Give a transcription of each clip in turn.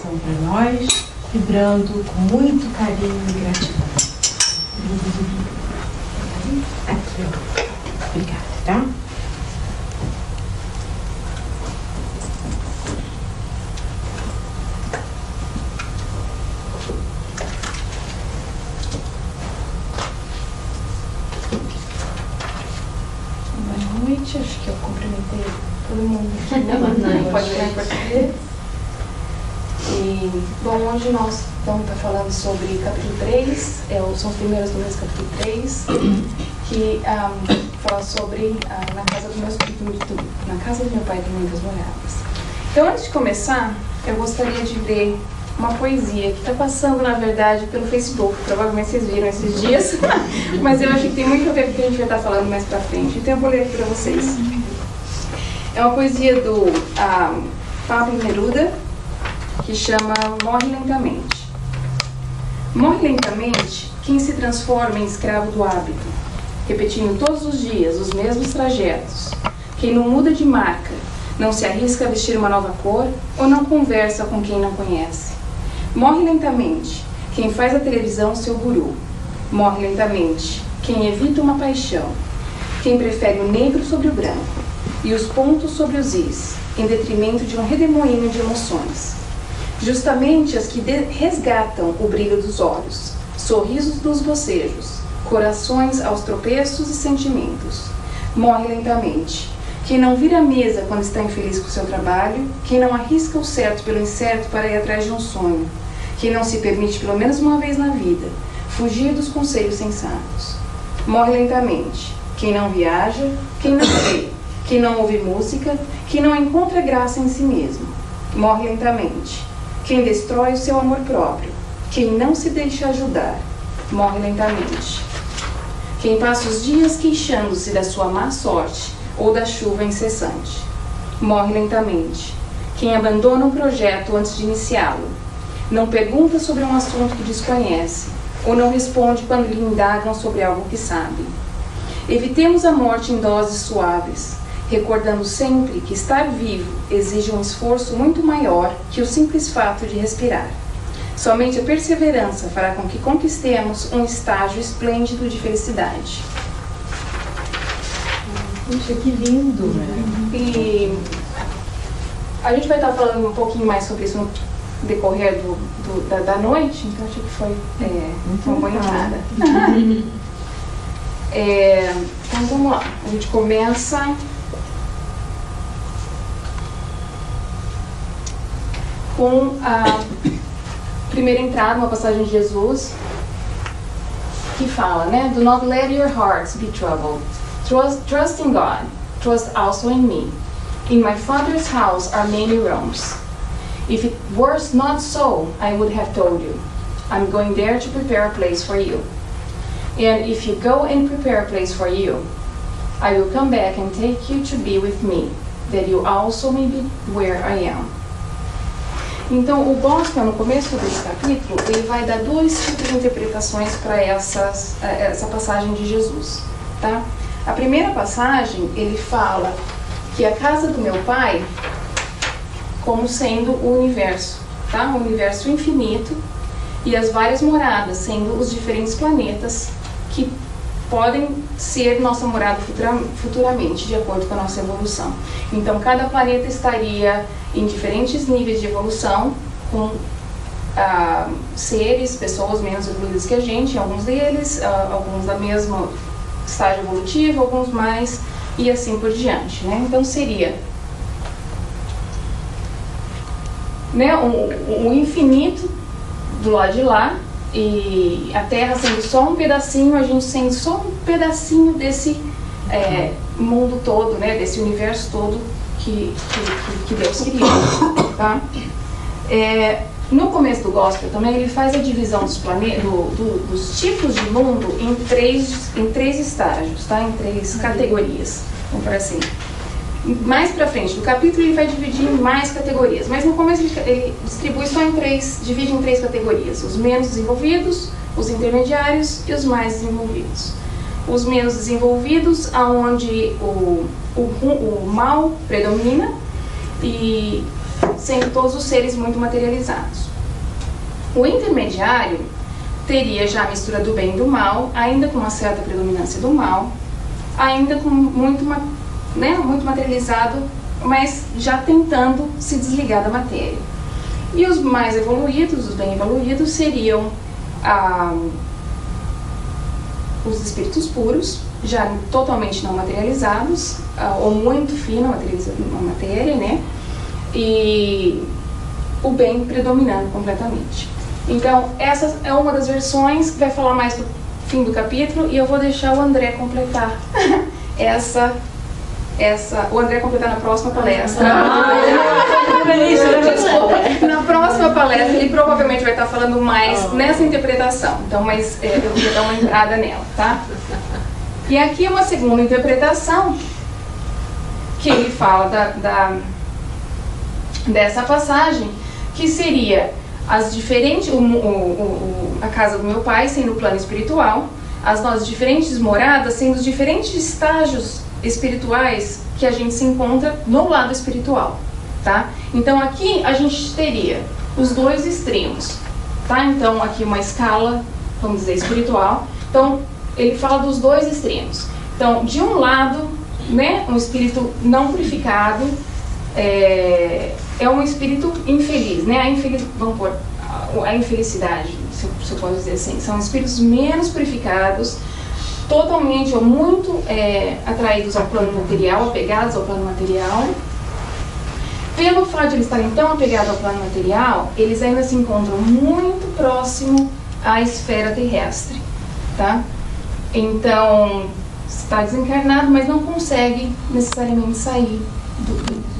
oração para nós, vibrando com muito carinho e gratidão. Aqui, ó. Obrigada, tá? Boa noite, acho que eu cumprimentei todo mundo aqui, né? Pode ler em português. E, bom, hoje nós vamos estar falando sobre capítulo 3, são os primeiros do mês, capítulo 3, que fala sobre na casa do meu pai tem muitas moradas. Então, antes de começar, eu gostaria de ler uma poesia que está passando, na verdade, pelo Facebook. Provavelmente vocês viram esses dias, mas eu acho que tem muito a ver com o que a gente vai estar falando mais pra frente. Então, eu vou ler aqui para vocês. É uma poesia do Pablo Neruda, que chama Morre Lentamente. Morre lentamente quem se transforma em escravo do hábito, repetindo todos os dias os mesmos trajetos, quem não muda de marca, não se arrisca a vestir uma nova cor ou não conversa com quem não conhece. Morre lentamente quem faz a televisão seu guru. Morre lentamente quem evita uma paixão, quem prefere o negro sobre o branco e os pontos sobre os is, em detrimento de um redemoinho de emoções. Justamente as que resgatam o brilho dos olhos, sorrisos dos bocejos, corações aos tropeços e sentimentos. Morre lentamente quem não vira a mesa quando está infeliz com seu trabalho, quem não arrisca o certo pelo incerto para ir atrás de um sonho, quem não se permite pelo menos uma vez na vida fugir dos conselhos sensatos. Morre lentamente quem não viaja, quem não lê, quem não ouve música, quem não encontra graça em si mesmo. Morre lentamente quem destrói o seu amor próprio, quem não se deixa ajudar. Morre lentamente quem passa os dias queixando-se da sua má sorte ou da chuva incessante. Morre lentamente quem abandona um projeto antes de iniciá-lo, não pergunta sobre um assunto que desconhece ou não responde quando lhe indagam sobre algo que sabe. Evitemos a morte em doses suaves, recordando sempre que estar vivo exige um esforço muito maior que o simples fato de respirar. Somente a perseverança fará com que conquistemos um estágio esplêndido de felicidade. Puxa, que lindo, né? E a gente vai estar falando um pouquinho mais sobre isso no decorrer da noite, então acho que foi uma boa entrada. Então vamos lá, a gente começa com a primeira entrada, uma passagem de Jesus, que fala, né? Do not let your hearts be troubled. Trust in God. Trust also in me. In my Father's house are many rooms. If it were not so, I would have told you. I'm going there to prepare a place for you. And if you go and prepare a place for you, I will come back and take you to be with me, that you also may be where I am. Então, o Gospel, no começo desse capítulo, ele vai dar dois tipos de interpretações para essa passagem de Jesus, tá? A primeira passagem, ele fala que a casa do meu pai como sendo o universo, tá? O universo infinito e as várias moradas, sendo os diferentes planetas que podem ser nossa morada futuramente, de acordo com a nossa evolução. Então, cada planeta estaria em diferentes níveis de evolução, com seres, pessoas menos evoluídas que a gente, alguns deles, alguns da mesma estágio evolutivo, alguns mais, e assim por diante, né? Então, seria, né, um infinito do lado de lá, e a Terra sendo só um pedacinho, a gente sendo só um pedacinho desse mundo todo, né, desse universo todo que Deus criou, tá? No começo do Gospel também ele faz a divisão dos tipos de mundo em três estágios, tá? Em três categorias, vamos por assim. Mais pra frente do capítulo ele vai dividir em mais categorias, mas no começo ele distribui só divide em três categorias: os menos desenvolvidos, os intermediários e os mais desenvolvidos. Os menos desenvolvidos, aonde o mal predomina e sendo todos os seres muito materializados. O intermediário teria já a mistura do bem e do mal, ainda com uma certa predominância do mal, ainda com muito materializado, mas já tentando se desligar da matéria. E os mais evoluídos, os bem evoluídos, seriam os espíritos puros, já totalmente não materializados, ou muito fino materializado na matéria, né? E o bem predominando completamente. Então, essa é uma das versões que vai falar mais do fim do capítulo, e eu vou deixar o André completar o André completar na próxima palestra. Desculpa. Na próxima palestra ele provavelmente vai estar falando mais nessa interpretação. Então, mas eu vou dar uma entrada nela, tá? E aqui é uma segunda interpretação que ele fala dessa passagem, que seria as diferentes, a casa do meu pai sendo o plano espiritual, as nossas diferentes moradas sendo os diferentes estágios espirituais que a gente se encontra no lado espiritual, tá? Então aqui a gente teria os dois extremos, tá? Então aqui uma escala, vamos dizer, espiritual. Então ele fala dos dois extremos. Então, de um lado, né, um espírito não purificado é um espírito infeliz, né? A infelicidade, se eu posso dizer assim, são espíritos menos purificados, totalmente ou muito atraídos ao plano material, apegados ao plano material. Pelo fato de eles estarem tão apegados ao plano material, eles ainda se encontram muito próximo à esfera terrestre, tá? Então, está desencarnado, mas não consegue necessariamente sair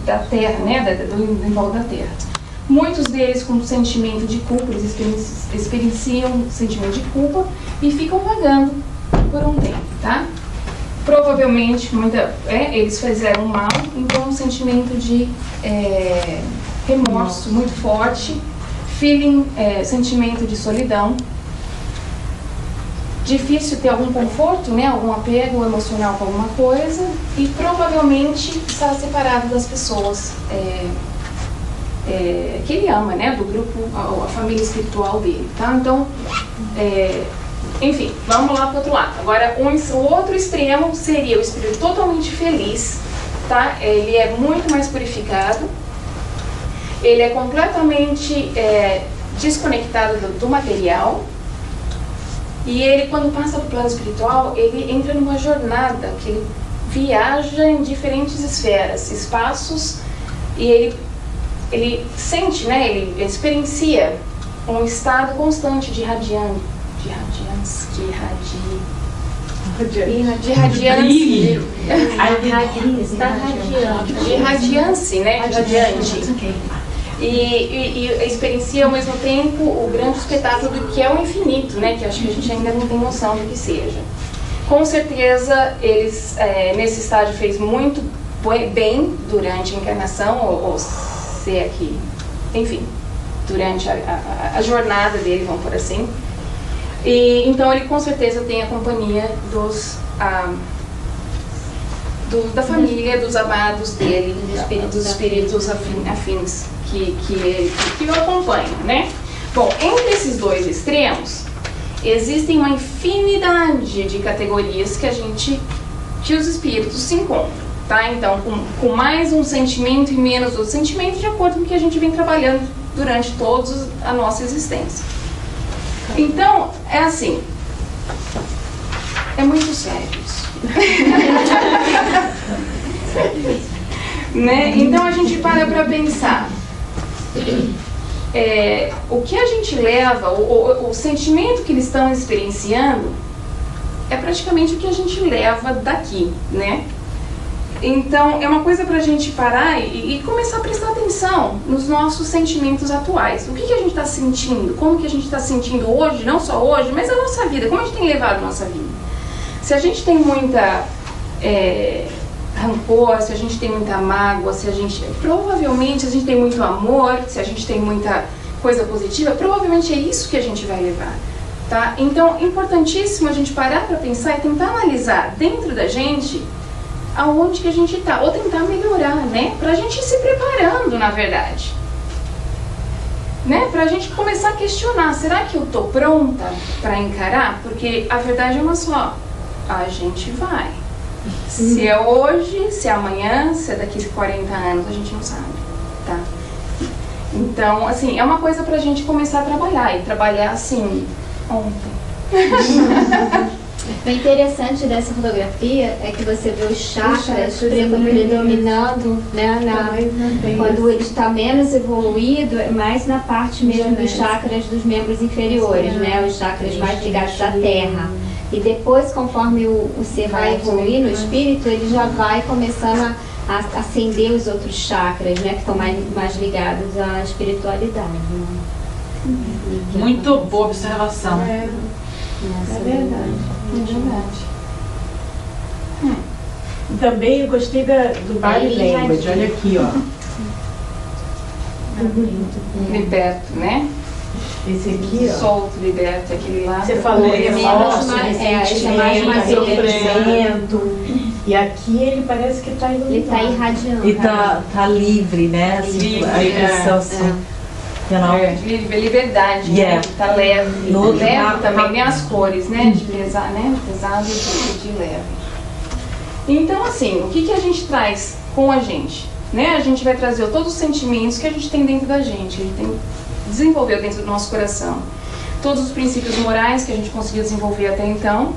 da Terra, né, em volta da Terra. Muitos deles com sentimento de culpa, eles experienciam sentimento de culpa e ficam vagando por um tempo, tá? Provavelmente, eles fizeram mal, então um sentimento de remorso muito forte, sentimento de solidão, difícil ter algum conforto, né, algum apego emocional com alguma coisa, e provavelmente está separado das pessoas que ele ama, né, do grupo, a família espiritual dele, tá? Então, enfim, vamos lá para o outro lado. Agora, o outro extremo seria o espírito totalmente feliz, tá? Ele é muito mais purificado, ele é completamente desconectado do material, e ele, quando passa para o plano espiritual, ele entra numa jornada, que ele viaja em diferentes esferas, espaços, e ele sente, né, ele experiencia um estado constante de radiância, né, de radiante. E experiencia ao mesmo tempo o grande espetáculo do que é o infinito, né, que acho que a gente ainda não tem noção do que seja. Com certeza, eles, nesse estágio, fez muito bem durante a encarnação, ou ser aqui, enfim, durante a jornada dele, vamos por assim. E então ele com certeza tem a companhia da família, dos amados dele, dos espíritos afins que o acompanham, né? Bom, entre esses dois extremos existem uma infinidade de categorias que os espíritos se encontram, tá? Então, com mais um sentimento e menos outro sentimento, de acordo com o que a gente vem trabalhando durante toda a nossa existência. Então, é assim, é muito sério isso. Né? Então a gente para pensar, o que a gente leva, o sentimento que eles estão experienciando é praticamente o que a gente leva daqui, né? Então é uma coisa para a gente parar e começar a prestar atenção nos nossos sentimentos atuais. O que a gente está sentindo? Como que a gente está sentindo hoje, não só hoje, mas a nossa vida, como a gente tem levado a nossa vida? Se a gente tem muita rancor, se a gente tem muita mágoa, provavelmente se a gente tem muito amor, se a gente tem muita coisa positiva, provavelmente é isso que a gente vai levar, tá? Então, é importantíssimo a gente parar para pensar e tentar analisar dentro da gente aonde que a gente está, ou tentar melhorar, né? Pra gente ir se preparando, na verdade, né? Pra gente começar a questionar, será que eu tô pronta para encarar? Porque a verdade é uma só, a gente vai. Se é hoje, se é amanhã, se é daqui a 40 anos, a gente não sabe, tá? Então, assim, é uma coisa pra gente começar a trabalhar, e trabalhar assim, ontem. O interessante dessa fotografia é que você vê os chakras predominando, né, quando ele está menos evoluído, é mais na parte mesmo dos chakras dos membros inferiores, né, os chakras mais ligados à terra. E depois, conforme o ser vai evoluir no espírito, ele já vai começando a acender os outros chakras, né, que estão mais ligados à espiritualidade. Né? Muito boa observação. É verdade. Também eu gostei do Body Language, olha aqui, ó. Liberto, né? Esse aqui, ó. Solto, liberto, aquele lá. Você falou esse é mais sofrimento. E aqui ele parece que está iluminado. Ele está irradiando. E tá livre, né? Assim, a impressão assim. Liberdade, né? Tá leve. Leve também, nem as cores, né? De pesado, e de leve. Então, assim, o que a gente traz com a gente? Né? A gente vai trazer todos os sentimentos que a gente tem dentro da gente, que a gente desenvolveu dentro do nosso coração. Todos os princípios morais que a gente conseguiu desenvolver até então.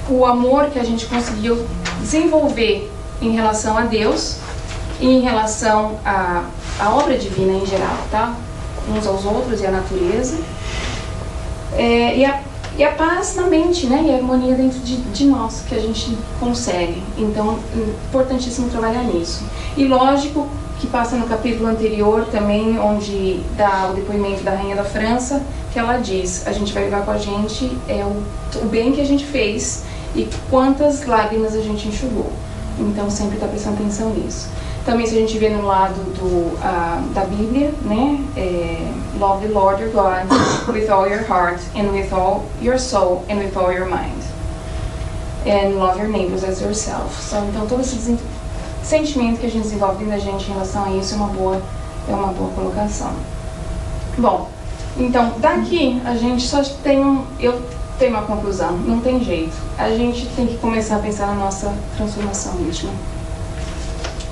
O amor que a gente conseguiu desenvolver em relação a Deus e em relação à obra divina em geral, tá? Uns aos outros e à natureza. E a paz na mente, né? E a harmonia dentro de nós, que a gente consegue. Então, importantíssimo trabalhar nisso. E lógico que passa no capítulo anterior também, onde dá o depoimento da Rainha da França, que ela diz, a gente vai levar com a gente o bem que a gente fez e quantas lágrimas a gente enxugou. Então, sempre está prestando atenção nisso. Também, se a gente vê no lado da Bíblia, né? Love the Lord your God with all your heart and with all your soul and with all your mind. And love your neighbors as yourself. Então, todo esse sentimento que a gente desenvolve dentro da gente em relação a isso é uma boa colocação. Bom, então, daqui a gente só tem eu tenho uma conclusão, não tem jeito. A gente tem que começar a pensar na nossa transformação íntima.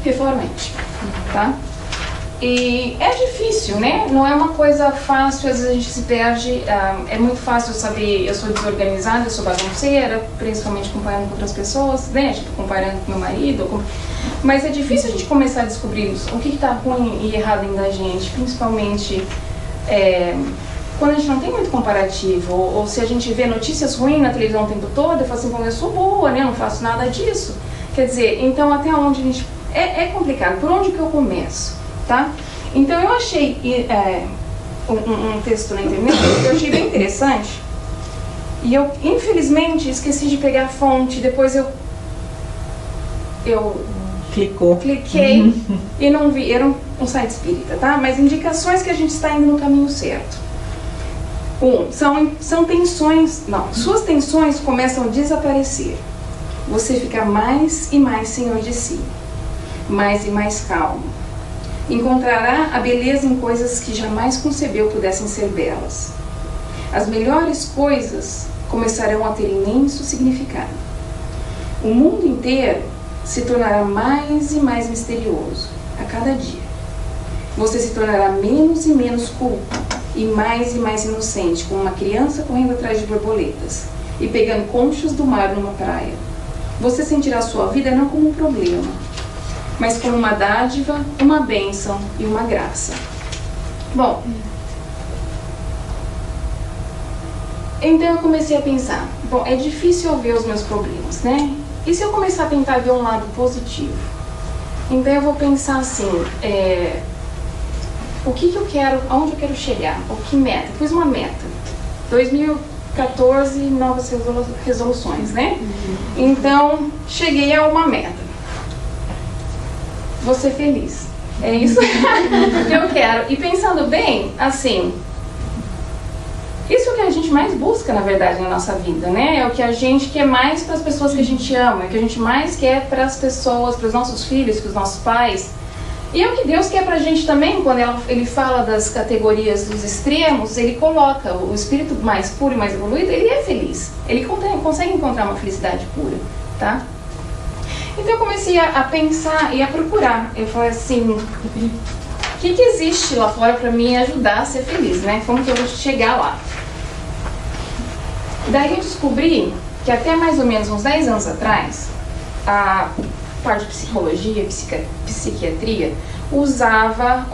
Reformante, tá? E é difícil, né? Não é uma coisa fácil, às vezes a gente se perde. É muito fácil saber, eu sou desorganizada, eu sou bagunceira, principalmente comparando com outras pessoas, né? Tipo, comparando com meu marido. Mas é difícil a gente começar a descobrir o que está ruim e errado dentro da gente, principalmente quando a gente não tem muito comparativo, ou se a gente vê notícias ruins na televisão o tempo todo, eu falo assim, bom, eu sou boa, né? Eu não faço nada disso. Quer dizer, então até onde a gente... É complicado, por onde que eu começo, tá? Então eu achei um texto na internet que eu achei bem interessante e eu, infelizmente, esqueci de pegar a fonte, depois eu cliquei e não vi, era um site espírita, tá? Mas indicações que a gente está indo no caminho certo. São tensões, suas tensões começam a desaparecer. Você fica mais e mais senhor de si. Mais e mais calmo. Encontrará a beleza em coisas que jamais concebeu pudessem ser belas. As melhores coisas começarão a ter imenso significado. O mundo inteiro se tornará mais e mais misterioso a cada dia. Você se tornará menos e menos culto e mais inocente, como uma criança correndo atrás de borboletas e pegando conchos do mar numa praia. Você sentirá sua vida não como um problema, mas como uma dádiva, uma bênção e uma graça. Bom, então eu comecei a pensar, bom, é difícil eu ver os meus problemas, né? E se eu começar a tentar ver um lado positivo? Então eu vou pensar assim, o que eu quero, aonde eu quero chegar, o que meta? Pus uma meta, 2014, novas resoluções, né? Então, cheguei a uma meta. Vou ser feliz. É isso que eu quero. E pensando bem, assim, isso é o que a gente mais busca, na verdade, na nossa vida, né? É o que a gente quer mais para as pessoas que a gente ama, é o que a gente mais quer para as pessoas, para os nossos filhos, para os nossos pais. E é o que Deus quer pra gente também, quando ele fala das categorias dos extremos, ele coloca o espírito mais puro e mais evoluído, ele é feliz. Ele consegue encontrar uma felicidade pura, tá? Então eu comecei a pensar e a procurar. Eu falei assim, o que existe lá fora pra me ajudar a ser feliz, né? Como que eu vou chegar lá? Daí eu descobri que até mais ou menos uns 10 anos atrás, a parte de psicologia, psiquiatria, usava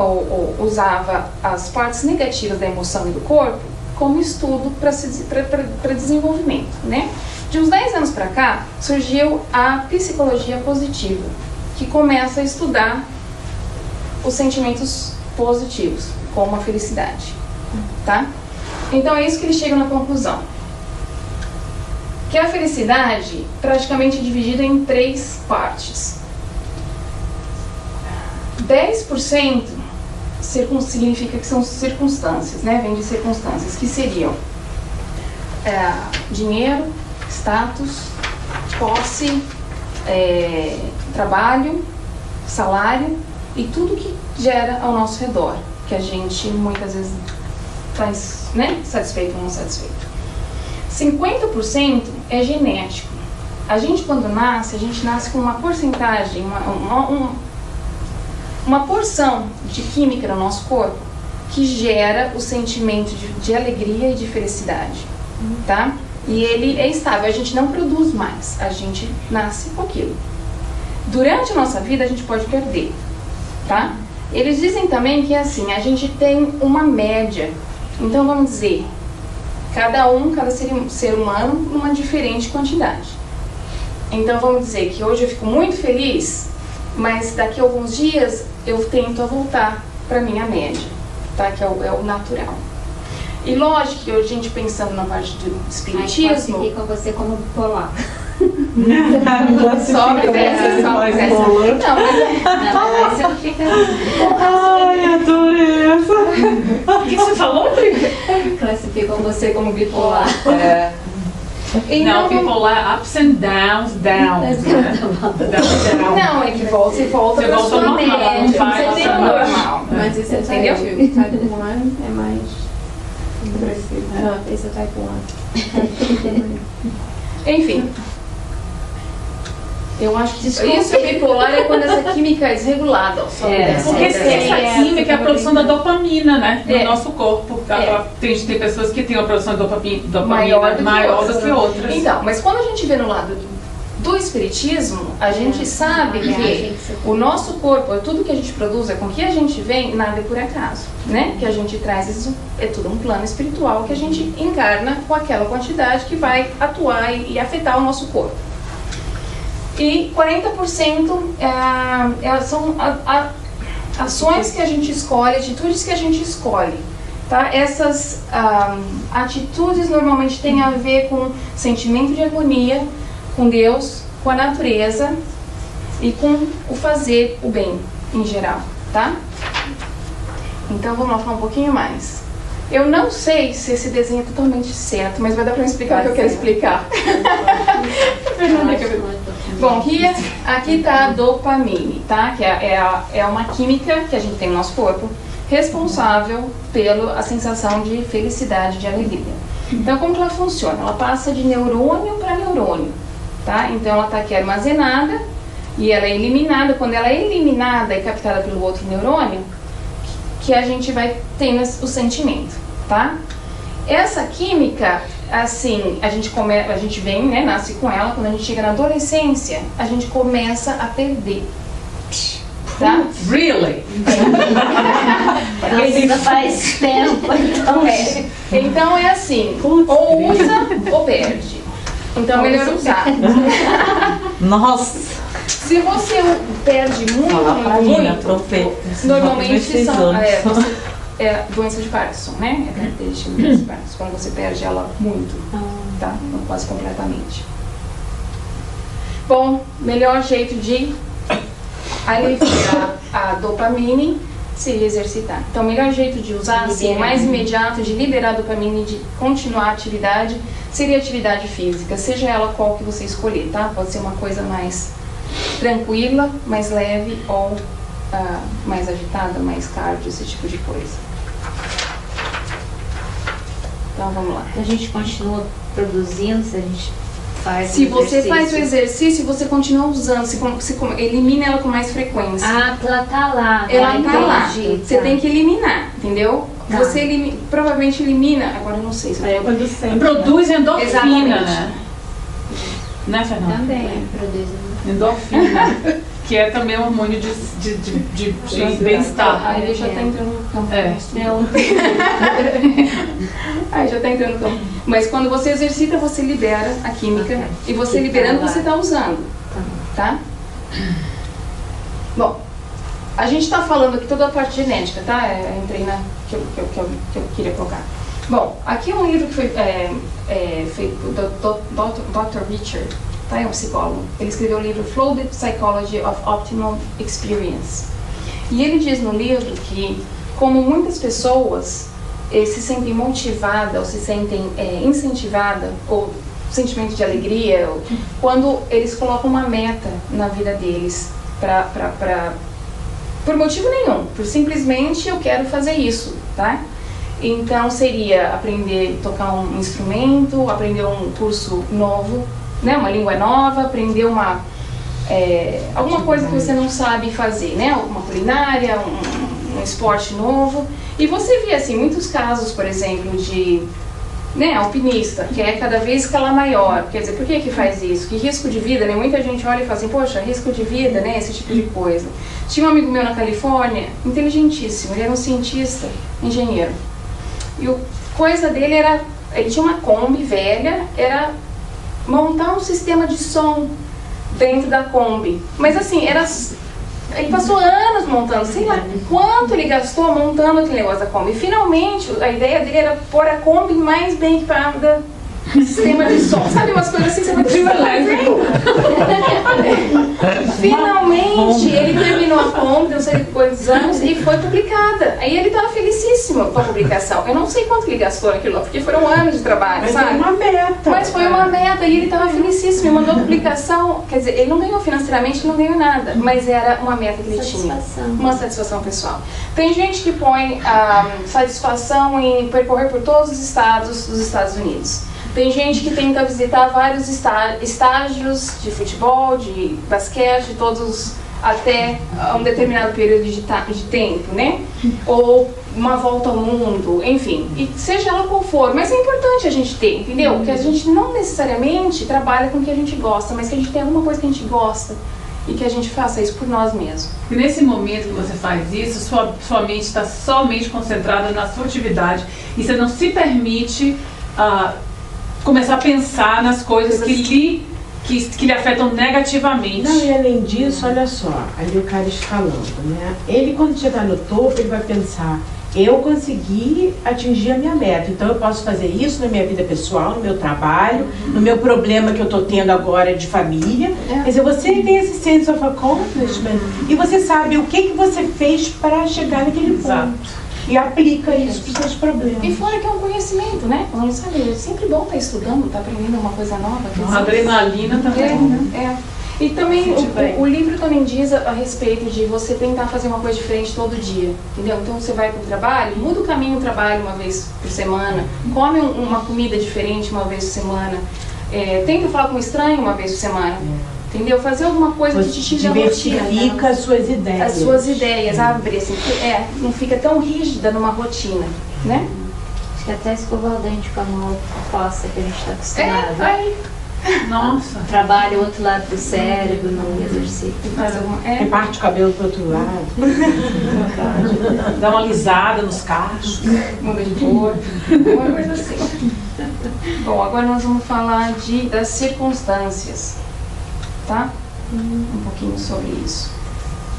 as partes negativas da emoção e do corpo como estudo para desenvolvimento, né? De uns 10 anos para cá, surgiu a psicologia positiva, que começa a estudar os sentimentos positivos, como a felicidade, tá? Então é isso que eles chegam na conclusão. Que a felicidade praticamente é dividida em 3 partes. 10% significa que são circunstâncias, né? Vem de circunstâncias, que seriam dinheiro, status, posse, trabalho, salário e tudo que gera ao nosso redor, que a gente muitas vezes faz, né, satisfeito ou não satisfeito. 50% é genético. A gente, quando nasce, a gente nasce com uma porcentagem, uma porção de química no nosso corpo que gera o sentimento de alegria e de felicidade, tá? E ele é estável, a gente não produz mais, a gente nasce com aquilo. Durante a nossa vida, a gente pode perder, tá? Eles dizem também que é assim, a gente tem uma média. Então, vamos dizer, cada ser humano numa diferente quantidade. Então vamos dizer que hoje eu fico muito feliz, mas daqui a alguns dias eu tento a voltar para minha média, tá? Que é o natural. E lógico que a gente pensando na parte do espiritismo... Aí com você como bipolar. Sobe, desce, sobe, desce. Não, mas você fica... Ai, adorei essa. O que você falou, Pri? Classificam você como bipolar. Então, não, bipolar, ups and downs, né? Não, é que volta e volta Você pra volta sua normal, média. não faz Você tem essa normal. Mas isso é Entendeu? type 1. Type 1 é mais agressivo. Esse é type 1. Enfim. Eu acho que isso bipolar é quando essa química é desregulada. Porque essa química é a produção da dopamina, né? No nosso corpo. Tem pessoas que têm uma produção de dopamina maior do que outras. Então, mas quando a gente vê no lado do espiritismo, a gente sabe que o nosso corpo, tudo que a gente produz, com que a gente vem, nada é por acaso, né? Que a gente traz, isso é tudo um plano espiritual que a gente encarna com aquela quantidade que vai atuar e afetar o nosso corpo. E 40% são ações que a gente escolhe, atitudes que a gente escolhe. Tá? Essas atitudes normalmente têm a ver com sentimento de harmonia com Deus, com a natureza e com o fazer o bem em geral. Tá? Então vamos lá falar um pouquinho mais. Eu não sei se esse desenho é totalmente certo, mas vai dar para eu explicar o que eu quero explicar. Bom, aqui está a dopamina, tá? Que é uma química que a gente tem no nosso corpo, responsável pela sensação de felicidade, de alegria. Então, como que ela funciona? Ela passa de neurônio para neurônio, tá? Então, ela está aqui armazenada e ela é eliminada. Quando ela é eliminada e captada pelo outro neurônio, que a gente vai tendo o sentimento, tá? Essa química, assim, a gente vem, né, nasce com ela, quando a gente chega na adolescência, a gente começa a perder, tá? Really? Ainda faz tempo, então Então é assim, ou usa ou perde. Então é melhor usar. Nossa! Se você perde muito, normalmente são doença de Parkinson, né? É característica da doença de Parkinson, quando você perde ela muito, tá? Quase completamente. Bom, melhor jeito de aliviar a dopamina seria exercitar. Então, o melhor jeito de usar, assim, mais imediato, de liberar a dopamina e de continuar a atividade, seria atividade física, seja ela qual que você escolher, tá? Pode ser uma coisa mais tranquila, mais leve ou mais agitada, mais cardio, esse tipo de coisa. Então vamos lá. A gente continua produzindo, se a gente faz se você faz o exercício, você continua usando, elimina ela com mais frequência. Ah, porque ela tá lá. Ela tá lá. Você tá. tem que eliminar, entendeu? Tá. Você provavelmente elimina, agora eu não sei se eu Quando sente, Produz endorfina, Exatamente. né, Fernanda? Também produz. Endorfina, que é também um hormônio de bem-estar. Aí ele já tá entrando no campo. É. Aí já tá entrando no campo. Mas quando você exercita, você libera a química. Ok. E você Que liberando, tá lá. você tá usando. Tá? Bom, a gente tá falando aqui toda a parte genética, tá? Eu entrei na que eu queria colocar. Bom, aqui é um livro que foi feito por Dr. Richard, tá? É um psicólogo. Ele escreveu o livro Flow the Psychology of Optimal Experience. E ele diz no livro que, como muitas pessoas se sentem motivadas ou se sentem incentivadas, ou sentimento de alegria, quando eles colocam uma meta na vida deles, por motivo nenhum, por simplesmente eu quero fazer isso, tá? Então seria aprender a tocar um instrumento, aprender um curso novo, né? Uma língua nova, aprender alguma coisa que você não sabe fazer, né? Uma culinária, um esporte novo. E você vê assim muitos casos, por exemplo, de alpinista, que é cada vez escala maior. Quer dizer, por que faz isso? Que risco de vida, né? Muita gente olha e fala assim, poxa, risco de vida, né? Esse tipo de coisa. Tinha um amigo meu na Califórnia, inteligentíssimo, ele era um cientista, engenheiro. E a coisa dele era, ele tinha uma Kombi velha, era montar um sistema de som dentro da Kombi. Mas assim, ele passou anos montando, sei lá quanto ele gastou montando aquele negócio da Kombi. Finalmente, a ideia dele era pôr a Kombi mais bem equipada, sistema de som. Sabe umas coisas assim que você vai Finalmente, ele terminou a Kombi, não sei quantos anos, e foi publicada. Aí ele estava felicíssimo com a publicação. Eu não sei quanto ele gastou naquilo, porque foram anos de trabalho, mas sabe? foi uma meta. Mas foi uma meta e ele estava felicíssimo, ele mandou a publicação. Quer dizer, ele não ganhou financeiramente, não ganhou nada, mas era uma meta que ele tinha. Uma satisfação pessoal. Tem gente que põe satisfação em percorrer por todos os estados dos Estados Unidos. Tem gente que tenta visitar vários estágios de futebol, de basquete, todos até um determinado período de tempo, né? Ou uma volta ao mundo, enfim. E seja ela qual for, mas é importante a gente ter, entendeu? Que a gente não necessariamente trabalha com o que a gente gosta, mas que a gente tem alguma coisa que a gente gosta e que a gente faça isso por nós mesmos. E nesse momento que você faz isso, sua mente está somente concentrada na sua atividade e você não se permite começar a pensar nas coisas que lhe afetam negativamente. Não, e além disso, olha só, ali o cara escalando, né? Ele, quando chegar no topo, ele vai pensar, eu consegui atingir a minha meta, então eu posso fazer isso na minha vida pessoal, no meu trabalho, no meu problema que eu tô tendo agora de família. Quer dizer, você tem esse sense of accomplishment e você sabe o que você fez para chegar naquele ponto. E aplica isso para os seus problemas. E fora que é um conhecimento, né? Como sabe, é sempre bom estar estudando, estar aprendendo uma coisa nova. A adrenalina também, né? E também o livro também diz a respeito de você tentar fazer uma coisa diferente todo dia, entendeu? Então você vai para o trabalho, muda o caminho do trabalho uma vez por semana, come uma comida diferente uma vez por semana, tenta falar com um estranho uma vez por semana. Entendeu? Fazer alguma coisa que te tire a rotina. Diversifica as suas ideias. As suas ideias, abre assim, não fica tão rígida numa rotina, né? Acho que até escovar o dente com a mão coça que a gente está acostumado. Aí. Nossa. Trabalha o outro lado do cérebro, no exercício. Reparte o cabelo pro outro lado. Dá uma alisada nos cachos. Muda de cor. Uma coisa assim. Bom, agora nós vamos falar das circunstâncias. Tá? Um pouquinho sobre isso.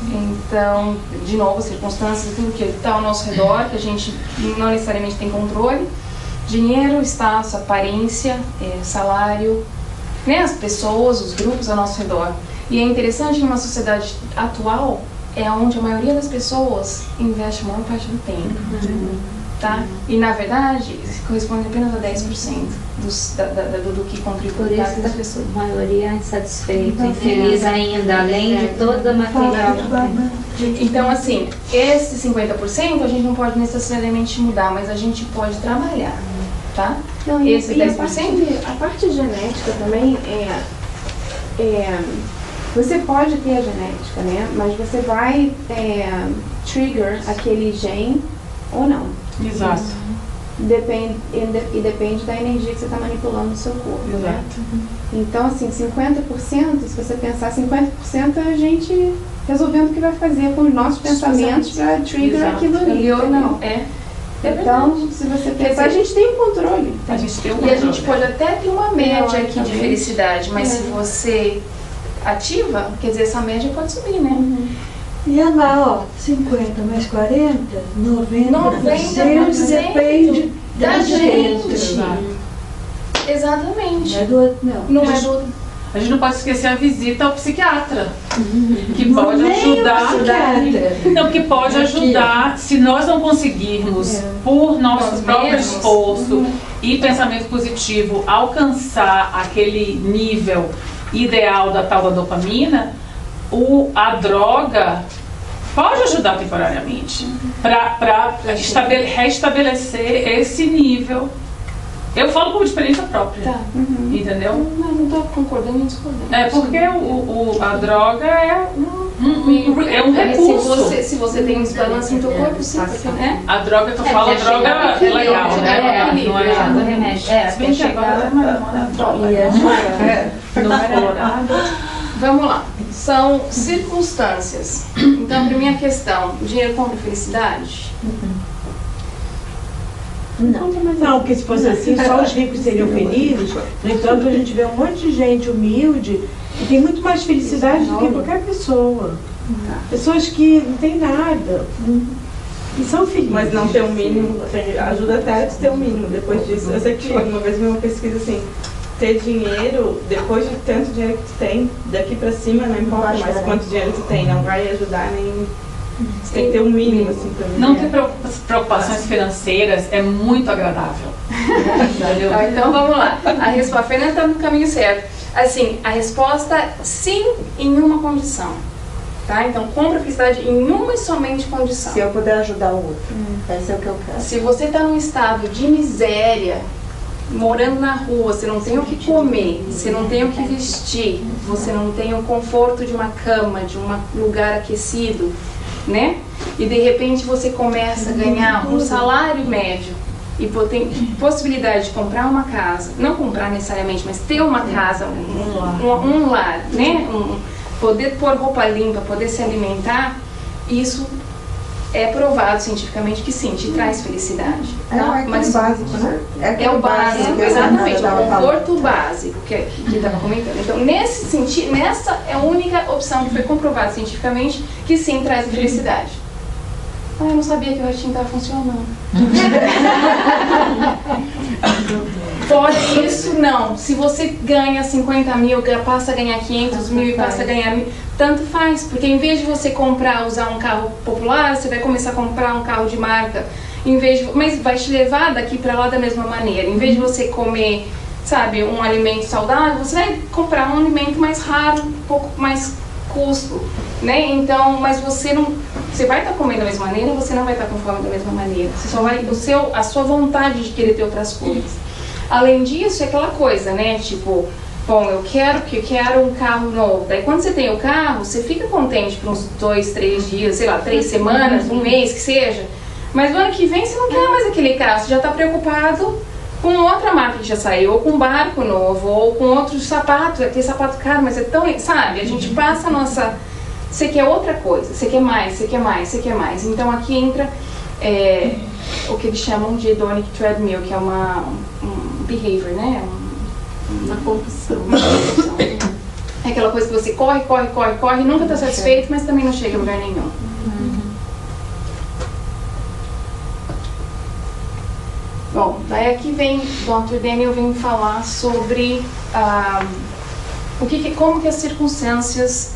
Então, de novo, circunstâncias, tudo que está ao nosso redor, que a gente não necessariamente tem controle. Dinheiro, status, aparência, salário, né? As pessoas, os grupos ao nosso redor. E é interessante que numa sociedade atual, é onde a maioria das pessoas investe a maior parte do tempo. tá? E na verdade, corresponde apenas a 10% do que contribui para as pessoas. A maioria é insatisfeita, infeliz ainda, além de toda a material. Então, assim, esse 50% a gente não pode necessariamente mudar, mas a gente pode trabalhar, tá? Não, Esse e 10%? a parte genética também você pode ter a genética, né? Mas você vai trigger aquele gene ou não. Exato. Depende da energia que você está manipulando no seu corpo. Exato. Né? Então, assim, 50%, se você pensar 50% é a gente resolvendo o que vai fazer com os nossos pensamentos para trigger aquilo ali. Ou não. Então, se você pensar, a gente tem um controle. A gente tem um E controle. a gente pode até ter uma média aqui de felicidade, mas se você ativa, quer dizer, essa média pode subir, né? E é lá, ó, 50 mais 40, 90% 90% depende da gente. Exato. Exatamente. Não é do outro, não. Não é do... A gente não pode esquecer a visita ao psiquiatra, que pode Nem ajudar. o psiquiatra. Não, que pode ajudar, se nós não conseguirmos, por nosso Nós próprio mesmos. esforço e pensamento positivo, alcançar aquele nível ideal da tal da dopamina, a droga pode ajudar temporariamente para restabelecer esse nível. Eu falo por experiência própria, Tá. entendeu? Não estou concordando nem discordando. É porque a droga é um recurso. Se você tem um desbalance no teu corpo, sim, porque, né? A droga que eu falo, droga é legal, né? Não é remédio. Se bem que agora é uma droga. Vamos lá. São circunstâncias. Então, a primeira questão: o dinheiro compra felicidade? Não, porque se fosse assim, só os ricos seriam felizes. No entanto, a gente vê um monte de gente humilde que tem muito mais felicidade do que qualquer pessoa. Pessoas que não têm nada e são felizes. Mas não ter um mínimo, ajuda até a ter um mínimo depois disso. Eu sei que uma vez vi uma pesquisa assim, ter dinheiro, depois de tanto dinheiro que tu tem, daqui pra cima não importa mais quanto dinheiro tu tem, não vai ajudar nem... Você tem que ter um mínimo, assim, pra mim. Não ter preocupações financeiras é muito agradável. Entendeu? Tá, então vamos lá. A resposta, a Fernanda está no caminho certo. Assim, a resposta sim, em uma condição. Tá? Então, compra felicidade em uma e somente condição. Se eu puder ajudar o outro. Esse é o que eu quero. Se você está num estado de miséria, morando na rua, você não tem o que comer, você não tem o que vestir, você não tem o conforto de uma cama, de um lugar aquecido, né? E de repente você começa a ganhar um salário médio e tem possibilidade de comprar uma casa, não comprar necessariamente, mas ter uma casa, um lar, né? Poder pôr roupa limpa, poder se alimentar, isso é provado cientificamente que sim, te traz felicidade. Tá? Mas básico, né? É o básico, exatamente, o conforto básico que estava comentando. Então, nesse sentido, nessa é a única opção que foi comprovada cientificamente que sim traz felicidade. Ah, eu não sabia que o ratinho estava funcionando. Fora isso, não. Se você ganha 50 mil, passa a ganhar 500 mil e passa a ganhar 1.000, tanto faz. Porque em vez de você usar um carro popular, você vai começar a comprar um carro de marca. Mas vai te levar daqui para lá da mesma maneira. Em vez de você comer, sabe, um alimento saudável, você vai comprar um alimento mais raro, um pouco mais custo, né? Então, mas você vai estar comendo da mesma maneira, você não vai estar com fome da mesma maneira. Você só vai, a sua vontade de querer ter outras coisas. Além disso, é aquela coisa, né? Tipo, bom, eu quero um carro novo. Daí quando você tem o carro, você fica contente por uns 2, 3 dias, sei lá, 3 semanas, um mês, que seja. Mas no ano que vem você não quer mais aquele carro, você já está preocupado com outra marca que já saiu, ou com um barco novo, ou com outros sapatos, aquele sapato caro, mas é tão... Sabe, a gente passa a nossa... Você quer outra coisa, você quer mais, você quer mais, você quer mais. Então aqui entra o que eles chamam de hedonic treadmill, que é um behavior, né? Uma compulsão. É aquela coisa que você corre, nunca está satisfeito, mas também não chega a lugar nenhum. Bom, daí aqui vem, Dr. Daniel vem falar sobre como que as circunstâncias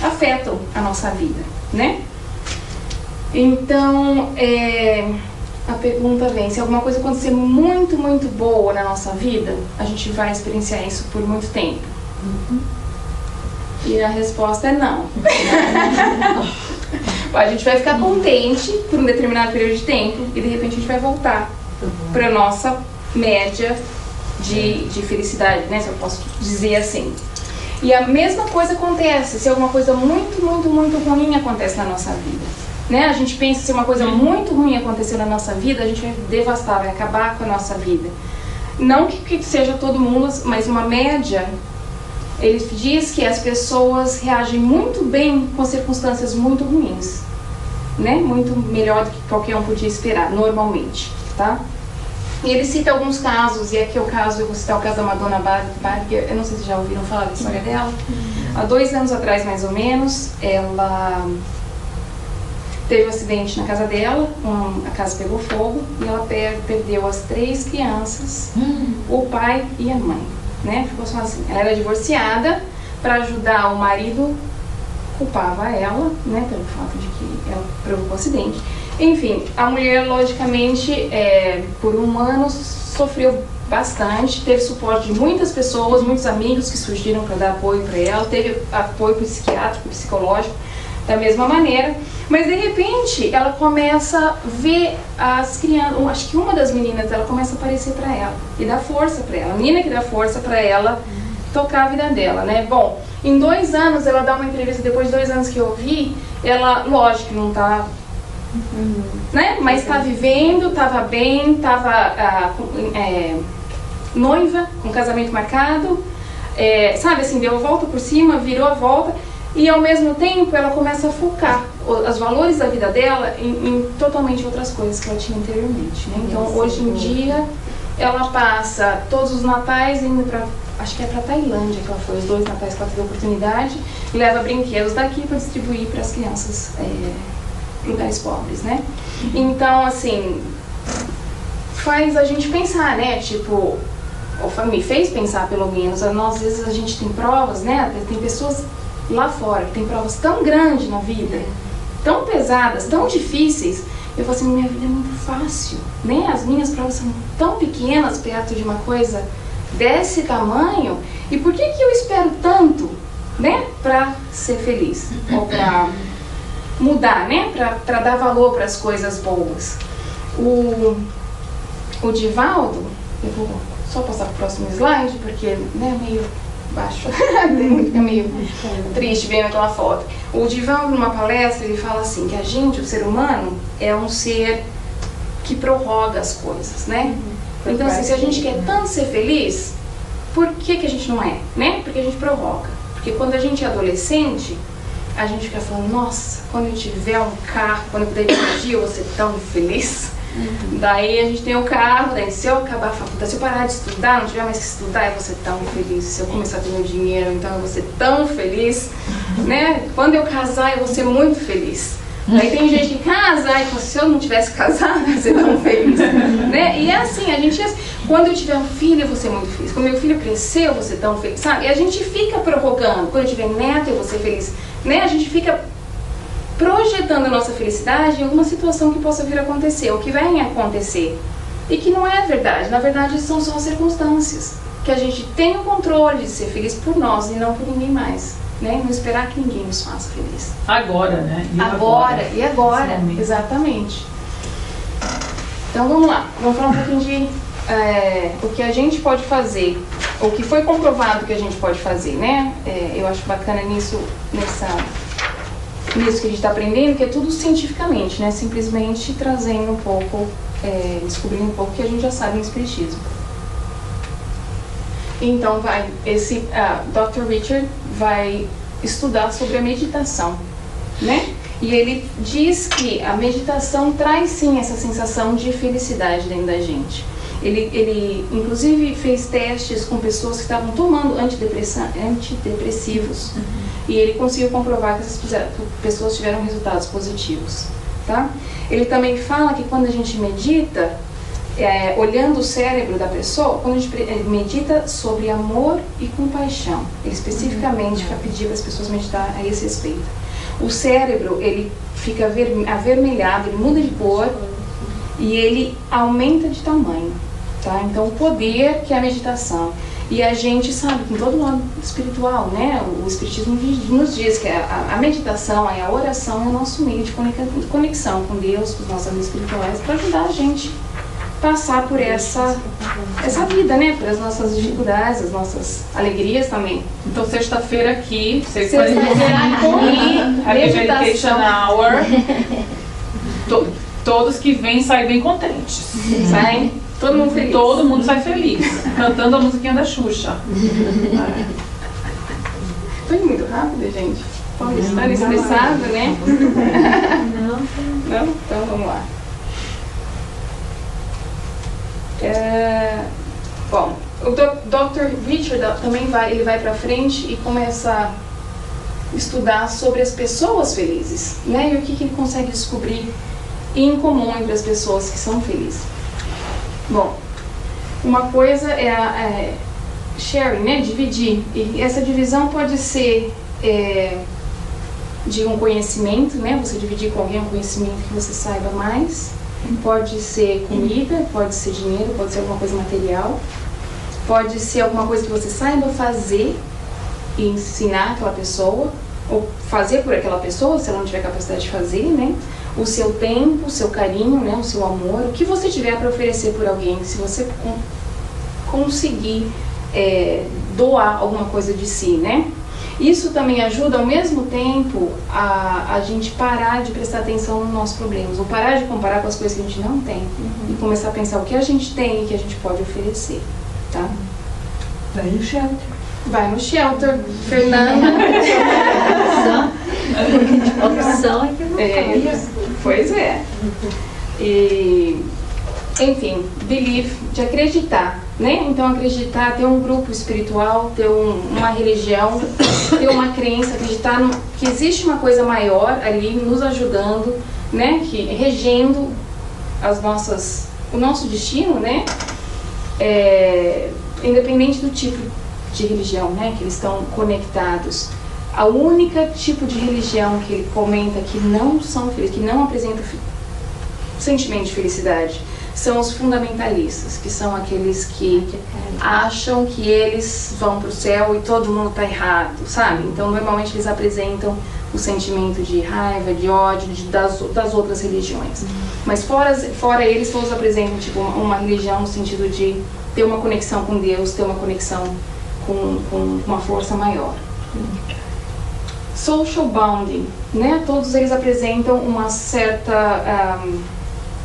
afetam a nossa vida, né? Então, a pergunta vem, se alguma coisa acontecer muito, muito boa na nossa vida, a gente vai experienciar isso por muito tempo? E a resposta é não. A gente vai ficar contente por um determinado período de tempo e de repente a gente vai voltar para a nossa média de felicidade, né? Se eu posso dizer assim. E a mesma coisa acontece se alguma coisa muito, muito, muito ruim acontece na nossa vida. Né? A gente pensa se uma coisa muito ruim acontecer na nossa vida, a gente vai devastar, vai acabar com a nossa vida. Não que seja todo mundo, mas uma média. Ele diz que as pessoas reagem muito bem com circunstâncias muito ruins, né? Muito melhor do que qualquer um podia esperar, normalmente, tá? E ele cita alguns casos, e aqui é o caso, eu vou citar o caso da Madonna Barger, eu não sei se já ouviram falar da história dela. Há 2 anos atrás, mais ou menos, ela teve um acidente na casa dela, a casa pegou fogo, e ela perdeu as 3 crianças, o pai e a mãe. Né? Ficou só assim. Ela era divorciada, para ajudar o marido, culpava ela, né, pelo fato de que ela provocou o acidente. Enfim, a mulher, logicamente, por um ano sofreu bastante, teve suporte de muitas pessoas, muitos amigos que surgiram para dar apoio para ela, teve apoio psiquiátrico, psicológico, da mesma maneira, mas de repente ela começa a ver as crianças, acho que uma das meninas ela começa a aparecer para ela e dá força para ela, a menina que dá força para ela tocar a vida dela, né? Bom, em 2 anos ela dá uma entrevista, depois de 2 anos que eu vi, ela, lógico, não tá, né? Mas tá vivendo, tava bem, tava noiva, com casamento marcado, sabe assim, deu a volta por cima, virou a volta. E ao mesmo tempo ela começa a focar os valores da vida dela em totalmente outras coisas que ela tinha anteriormente, né? Então hoje em dia ela passa todos os natais indo para, acho que é para Tailândia que ela foi, os 2 natais que ela teve a oportunidade, e leva brinquedos daqui para distribuir para as crianças em lugares pobres, né? Então assim, faz a gente pensar, né? Tipo, ou me fez pensar pelo menos, às vezes a gente tem provas, né? Tem pessoas lá fora, que tem provas tão grandes na vida, tão pesadas, tão difíceis, eu falo assim, minha vida é muito fácil, né? As minhas provas são tão pequenas perto de uma coisa desse tamanho, e por que eu espero tanto, né? Pra ser feliz, ou pra mudar, né? Pra dar valor para as coisas boas. O Divaldo, eu vou só passar pro próximo slide, porque, né, meio baixo, é meio triste ver aquela foto. O Divaldo, numa palestra, ele fala assim, que a gente, o ser humano, é um ser que prorroga as coisas, né? Então, assim, se a gente quer tanto ser feliz, por que a gente não é, né? Porque a gente prorroga. Porque quando a gente é adolescente, a gente fica falando, nossa, quando eu tiver um carro, quando eu puder dirigir, eu vou ser tão feliz. Daí a gente tem o carro, daí se eu acabar a faculdade, se eu parar de estudar, não tiver mais que estudar, eu vou ser tão feliz. Se eu começar a ter meu dinheiro, então eu vou ser tão feliz, né? Quando eu casar, eu vou ser muito feliz. Daí tem gente que casa e fala, se eu não tivesse casado, eu ia ser tão feliz, né? E é assim, a gente, quando eu tiver um filho, eu vou ser muito feliz. Quando meu filho crescer, eu vou ser tão feliz, sabe? E a gente fica prorrogando. Quando eu tiver neto, eu vou ser feliz, né? A gente fica projetando a nossa felicidade em alguma situação que possa vir a acontecer, ou que venha a acontecer. E que não é verdade. Na verdade, são só circunstâncias. Que a gente tem o controle de ser feliz por nós e não por ninguém mais. Né? Não esperar que ninguém nos faça feliz. Agora, né? E agora. Exatamente. Então vamos lá. Vamos falar um pouquinho de o que a gente pode fazer. O que foi comprovado que a gente pode fazer, né? Eu acho bacana nisso que a gente está aprendendo, que é tudo cientificamente, né? Simplesmente trazendo um pouco, descobrindo um pouco que a gente já sabe no Espiritismo. Então esse Dr. Richard vai estudar sobre a meditação, né? E ele diz que a meditação traz sim essa sensação de felicidade dentro da gente. Ele inclusive fez testes com pessoas que estavam tomando antidepressivos. E ele conseguiu comprovar que essas pessoas tiveram resultados positivos, tá? Ele também fala que quando a gente medita, olhando o cérebro da pessoa, quando a gente medita sobre amor e compaixão, ele especificamente pediu para as pessoas meditar a esse respeito. O cérebro, ele fica avermelhado, ele muda de cor, e ele aumenta de tamanho, tá? Então o poder que é a meditação. E a gente sabe que em todo lado espiritual, né? O Espiritismo nos diz que a meditação, a oração é o nosso meio de conexão com Deus, com os nossos amigos espirituais, para ajudar a gente a passar por essa vida, né? Por as nossas dificuldades, as nossas alegrias também. Então, sexta-feira aqui, Sexta-feira aqui, Meditation Hour. Todos que vêm saem bem contentes. Saem todo mundo feliz. Todo mundo sai feliz, cantando a musiquinha da Xuxa. Foi muito rápido, gente. Pode estar estressado, né? Não? Então vamos lá. Bom, o Dr. Richard também vai para frente e começa a estudar sobre as pessoas felizes, né? E o que ele consegue descobrir em comum entre as pessoas que são felizes. Bom, uma coisa é sharing, né? Dividir. E essa divisão pode ser de um conhecimento, né? Você dividir com alguém um conhecimento que você saiba mais. Pode ser comida, pode ser dinheiro, pode ser alguma coisa material. Pode ser alguma coisa que você saiba fazer e ensinar aquela pessoa, ou fazer por aquela pessoa, se ela não tiver capacidade de fazer, né? O seu tempo, o seu carinho, né? O seu amor, o que você tiver para oferecer por alguém, se você conseguir doar alguma coisa de si, né? Isso também ajuda, ao mesmo tempo, a gente parar de prestar atenção nos nossos problemas, ou parar de comparar com as coisas que a gente não tem, e começar a pensar o que a gente tem e o que a gente pode oferecer, tá? Vai no shelter. Vai no shelter, Fernanda. Opção é que não faz. Pois é. E, enfim, believe, de acreditar, né? Então acreditar, ter um grupo espiritual, ter uma religião, ter uma crença, acreditar que existe uma coisa maior ali nos ajudando, né? Que regendo o nosso destino, né? Independente do tipo de religião, né? Que eles estão conectados. A única tipo de religião que ele comenta que não são felizes, que não apresentam sentimento de felicidade, são os fundamentalistas, que são aqueles que acham que eles vão para o céu e todo mundo está errado, sabe? Então, normalmente eles apresentam o sentimento de raiva, de ódio das outras religiões. Mas fora eles, todos apresentam tipo uma religião no sentido de ter uma conexão com Deus, ter uma conexão com uma força maior. Social bonding, né? Todos eles apresentam uma certa...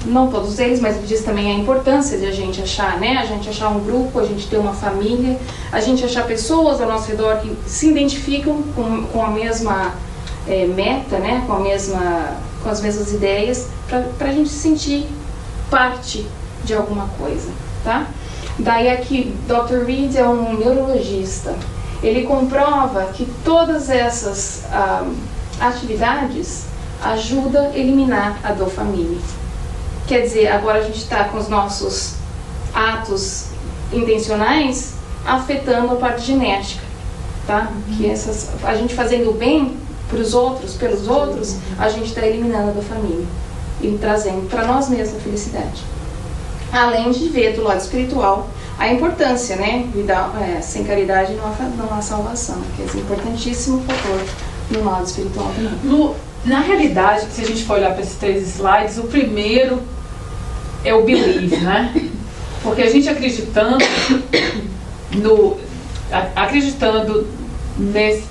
não todos eles, mas ele diz também a importância de a gente achar, né? A gente achar um grupo, a gente ter uma família, a gente achar pessoas ao nosso redor que se identificam com a mesma meta, né? Com as mesmas ideias, para a gente se sentir parte de alguma coisa, tá? Daí aqui, Dr. Reed é um neurologista. Ele comprova que todas essas atividades ajudam a eliminar a dopamina. Quer dizer, agora a gente está com os nossos atos intencionais afetando a parte genética, tá? Que a gente fazendo o bem pelos outros, a gente está eliminando a dopamina e trazendo para nós mesmos a felicidade. Além de ver do lado espiritual a importância, né? Sem caridade não há salvação, que é importantíssimo fator no lado espiritual também. Na realidade, se a gente for olhar para esses 3 slides, o primeiro é o believe, né? Porque a gente acreditando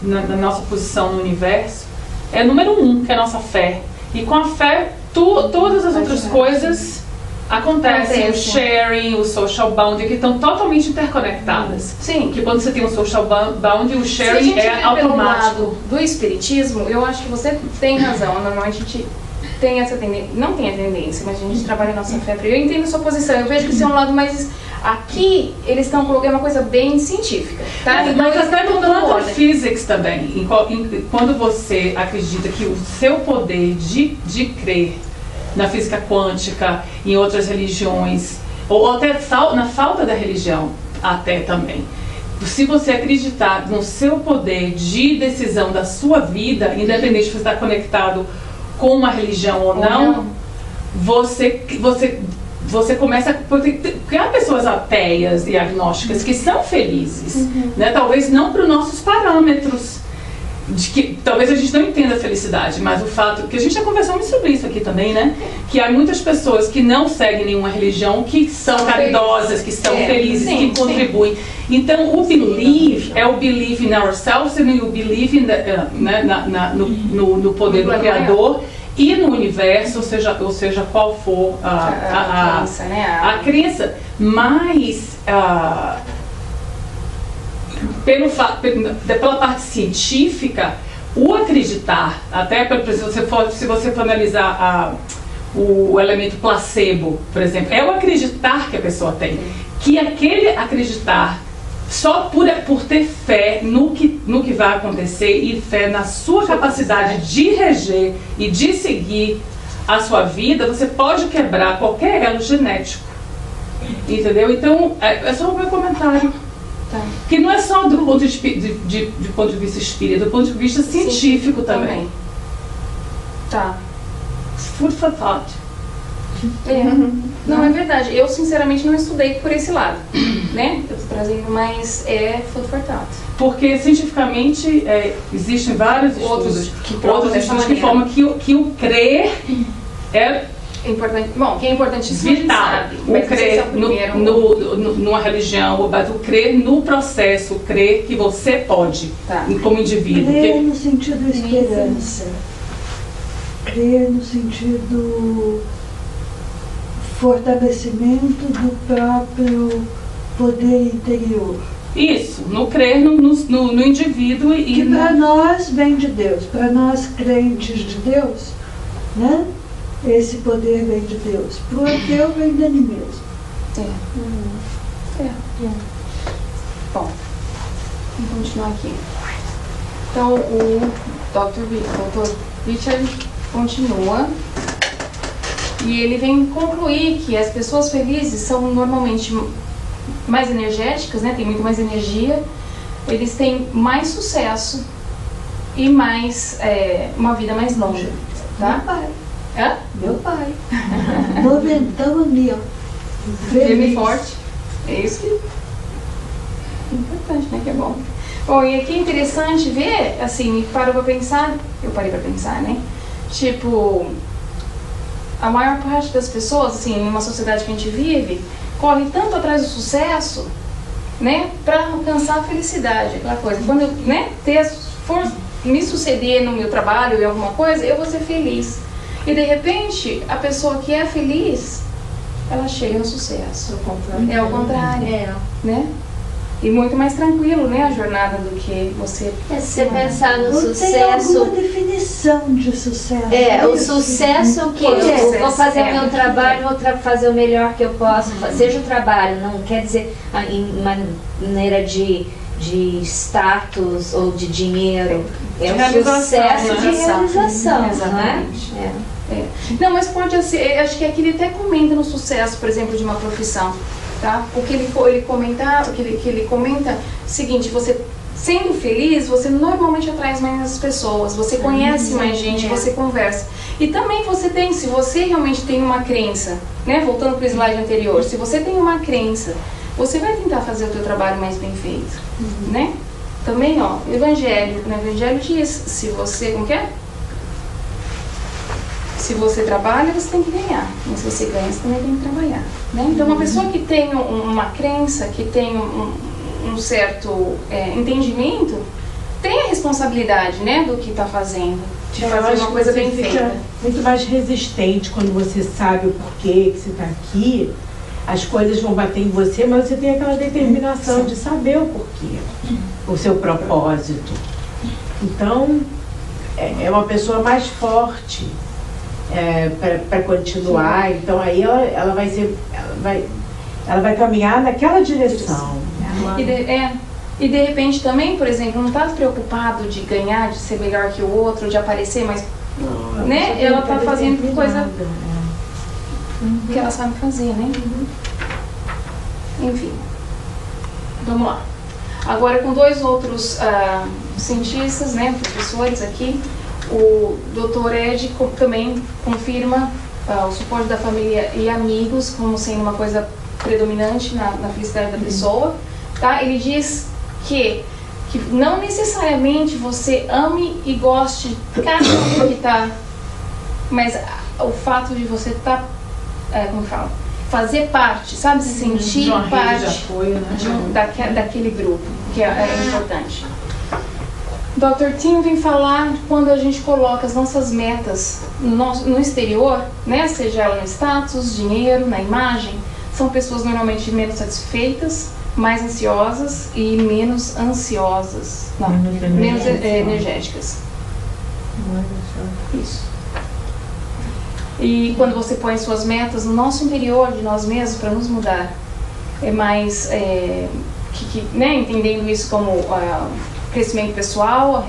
na nossa posição no universo, é número 1, que é a nossa fé. E com a fé, todas as outras coisas acontecem. O sharing, o social bounding, que estão totalmente interconectadas. Sim. Que quando você tem um social bounding, o sharing é automático. Pelo lado do espiritismo, eu acho que você tem razão. Normalmente a gente tem essa tendência, não tem a tendência, mas a gente trabalha a nossa fé. Eu entendo a sua posição, eu vejo que isso é um lado mais... Aqui, eles estão colocando uma coisa bem científica, tá? Mas até no quantum physics também, quando você acredita que o seu poder de crer na física quântica, em outras religiões, ou até na falta da religião, até também. Se você acreditar no seu poder de decisão da sua vida, independente de você estar conectado com uma religião ou não, você você começa... Porque há pessoas ateias e agnósticas que são felizes, né? Talvez não para os nossos parâmetros, de que talvez a gente não entenda a felicidade, mas o fato que a gente já conversou muito sobre isso aqui também, né? Que há muitas pessoas que não seguem nenhuma religião, que são caridosas, que são felizes, que contribuem. Então, o believe é o believe in ourselves e o believe in no poder do Criador e no universo, ou seja qual for a crença. Mas pela parte científica, o acreditar, até se você for analisar o elemento placebo, por exemplo, é o acreditar que a pessoa tem. Que aquele acreditar só por ter fé no que vai acontecer e fé na sua capacidade de reger e de seguir a sua vida, você pode quebrar qualquer elo genético. Entendeu? Então, é só o meu comentário. Que não é só do ponto de vista espírita, do ponto de vista científico também. Tá. Food for thought. Não, é verdade. Eu, sinceramente, não estudei por esse lado, né? Eu tô trazendo, mas é food for thought. Porque, cientificamente, existem vários estudos que falam que o crer é importante. Bom, que é importantíssimo, vital. Sabe, O crer numa religião, mas o crer no processo, o crer que você pode, como indivíduo. Crer no sentido esperança. Crer no sentido fortalecimento do próprio poder interior. Isso, no crer no indivíduo. Que para nós vem de Deus, para nós crentes de Deus, né? Esse poder vem de Deus. Para o ateu vem dele mesmo. Bom, vamos continuar aqui. Então, o Dr. Richard continua e ele vem concluir que as pessoas felizes são normalmente mais energéticas, né? Tem muito mais energia, eles têm mais sucesso e mais uma vida mais longa, tá? Meu pai. Hã? Meu pai. 90 ali, ó. Firme forte. É isso que é importante, né? Que é bom. Bom, e aqui é interessante ver, assim, eu parei pra pensar, né? Tipo, a maior parte das pessoas, assim, numa sociedade que a gente vive, corre tanto atrás do sucesso, né? Pra alcançar a felicidade, aquela coisa. Quando eu, né, for me suceder no meu trabalho e alguma coisa, eu vou ser feliz. E de repente, a pessoa que é feliz, ela chega no sucesso. É o contrário, né? E muito mais tranquilo, né, a jornada do que você... Se você pensar no sucesso... Tem alguma definição de sucesso? O sucesso é o quê? Eu vou fazer o meu trabalho, vou fazer o melhor que eu posso. Seja o trabalho, não quer dizer em maneira de status ou de dinheiro. É o sucesso de realização, exatamente. Não é? Não, mas pode ser, acho que aqui ele até comenta no sucesso, por exemplo, de uma profissão, tá? O que ele comenta é o seguinte: você sendo feliz, você normalmente atrai mais as pessoas, você conhece mais gente, você conversa. E também você tem, se você realmente tem uma crença, né? Voltando para o slide anterior, se você tem uma crença, você vai tentar fazer o teu trabalho mais bem feito, né? Também, ó, no Evangelho diz, se você, como que é? Se você trabalha, você tem que ganhar. Mas se você ganha, você também tem que trabalhar, né? Então, uma pessoa que tem uma crença, que tem um certo entendimento, tem a responsabilidade, né, do que está fazendo, de fazer uma coisa bem feita. Muito mais resistente quando você sabe o porquê que você está aqui. As coisas vão bater em você, mas você tem aquela determinação de saber o porquê, o seu propósito. Então, é uma pessoa mais forte para continuar. Então, aí ela vai caminhar naquela direção. E de repente também, por exemplo, não está preocupado de ganhar, de ser melhor que o outro, de aparecer, mas Não, né? Ela está fazendo coisa que ela sabe fazer, né? Enfim, vamos lá. Agora com dois outros cientistas, né, professores aqui, o Dr. Ed também confirma o suporte da família e amigos como sendo uma coisa predominante na felicidade da pessoa, tá? Ele diz que não necessariamente você ame e goste de cada um que está, mas o fato de você estar, como fala, fazer parte, sabe, se sentir parte de apoio, né? daquele grupo, que é importante. Dr. Tim vem falar quando a gente coloca as nossas metas no exterior, né, seja ela no status, dinheiro, na imagem, são pessoas normalmente menos satisfeitas, mais ansiosas e menos ansiosas, menos energéticas. Isso. E quando você põe suas metas no nosso interior, de nós mesmos, para nos mudar, é mais, né, entendendo isso como crescimento pessoal,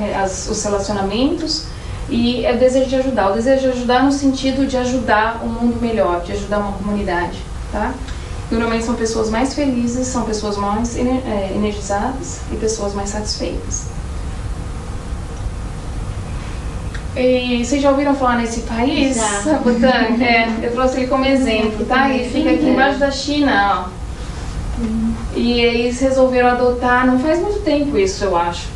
os relacionamentos e o desejo de ajudar. O desejo de ajudar no sentido de ajudar um mundo melhor, de ajudar uma comunidade, tá? Normalmente são pessoas mais felizes, são pessoas mais energizadas e pessoas mais satisfeitas. E vocês já ouviram falar nesse país? Butão? Eu trouxe ele como exemplo, tá? Ele fica aqui embaixo da China, ó. E eles resolveram adotar, não faz muito tempo isso, eu acho.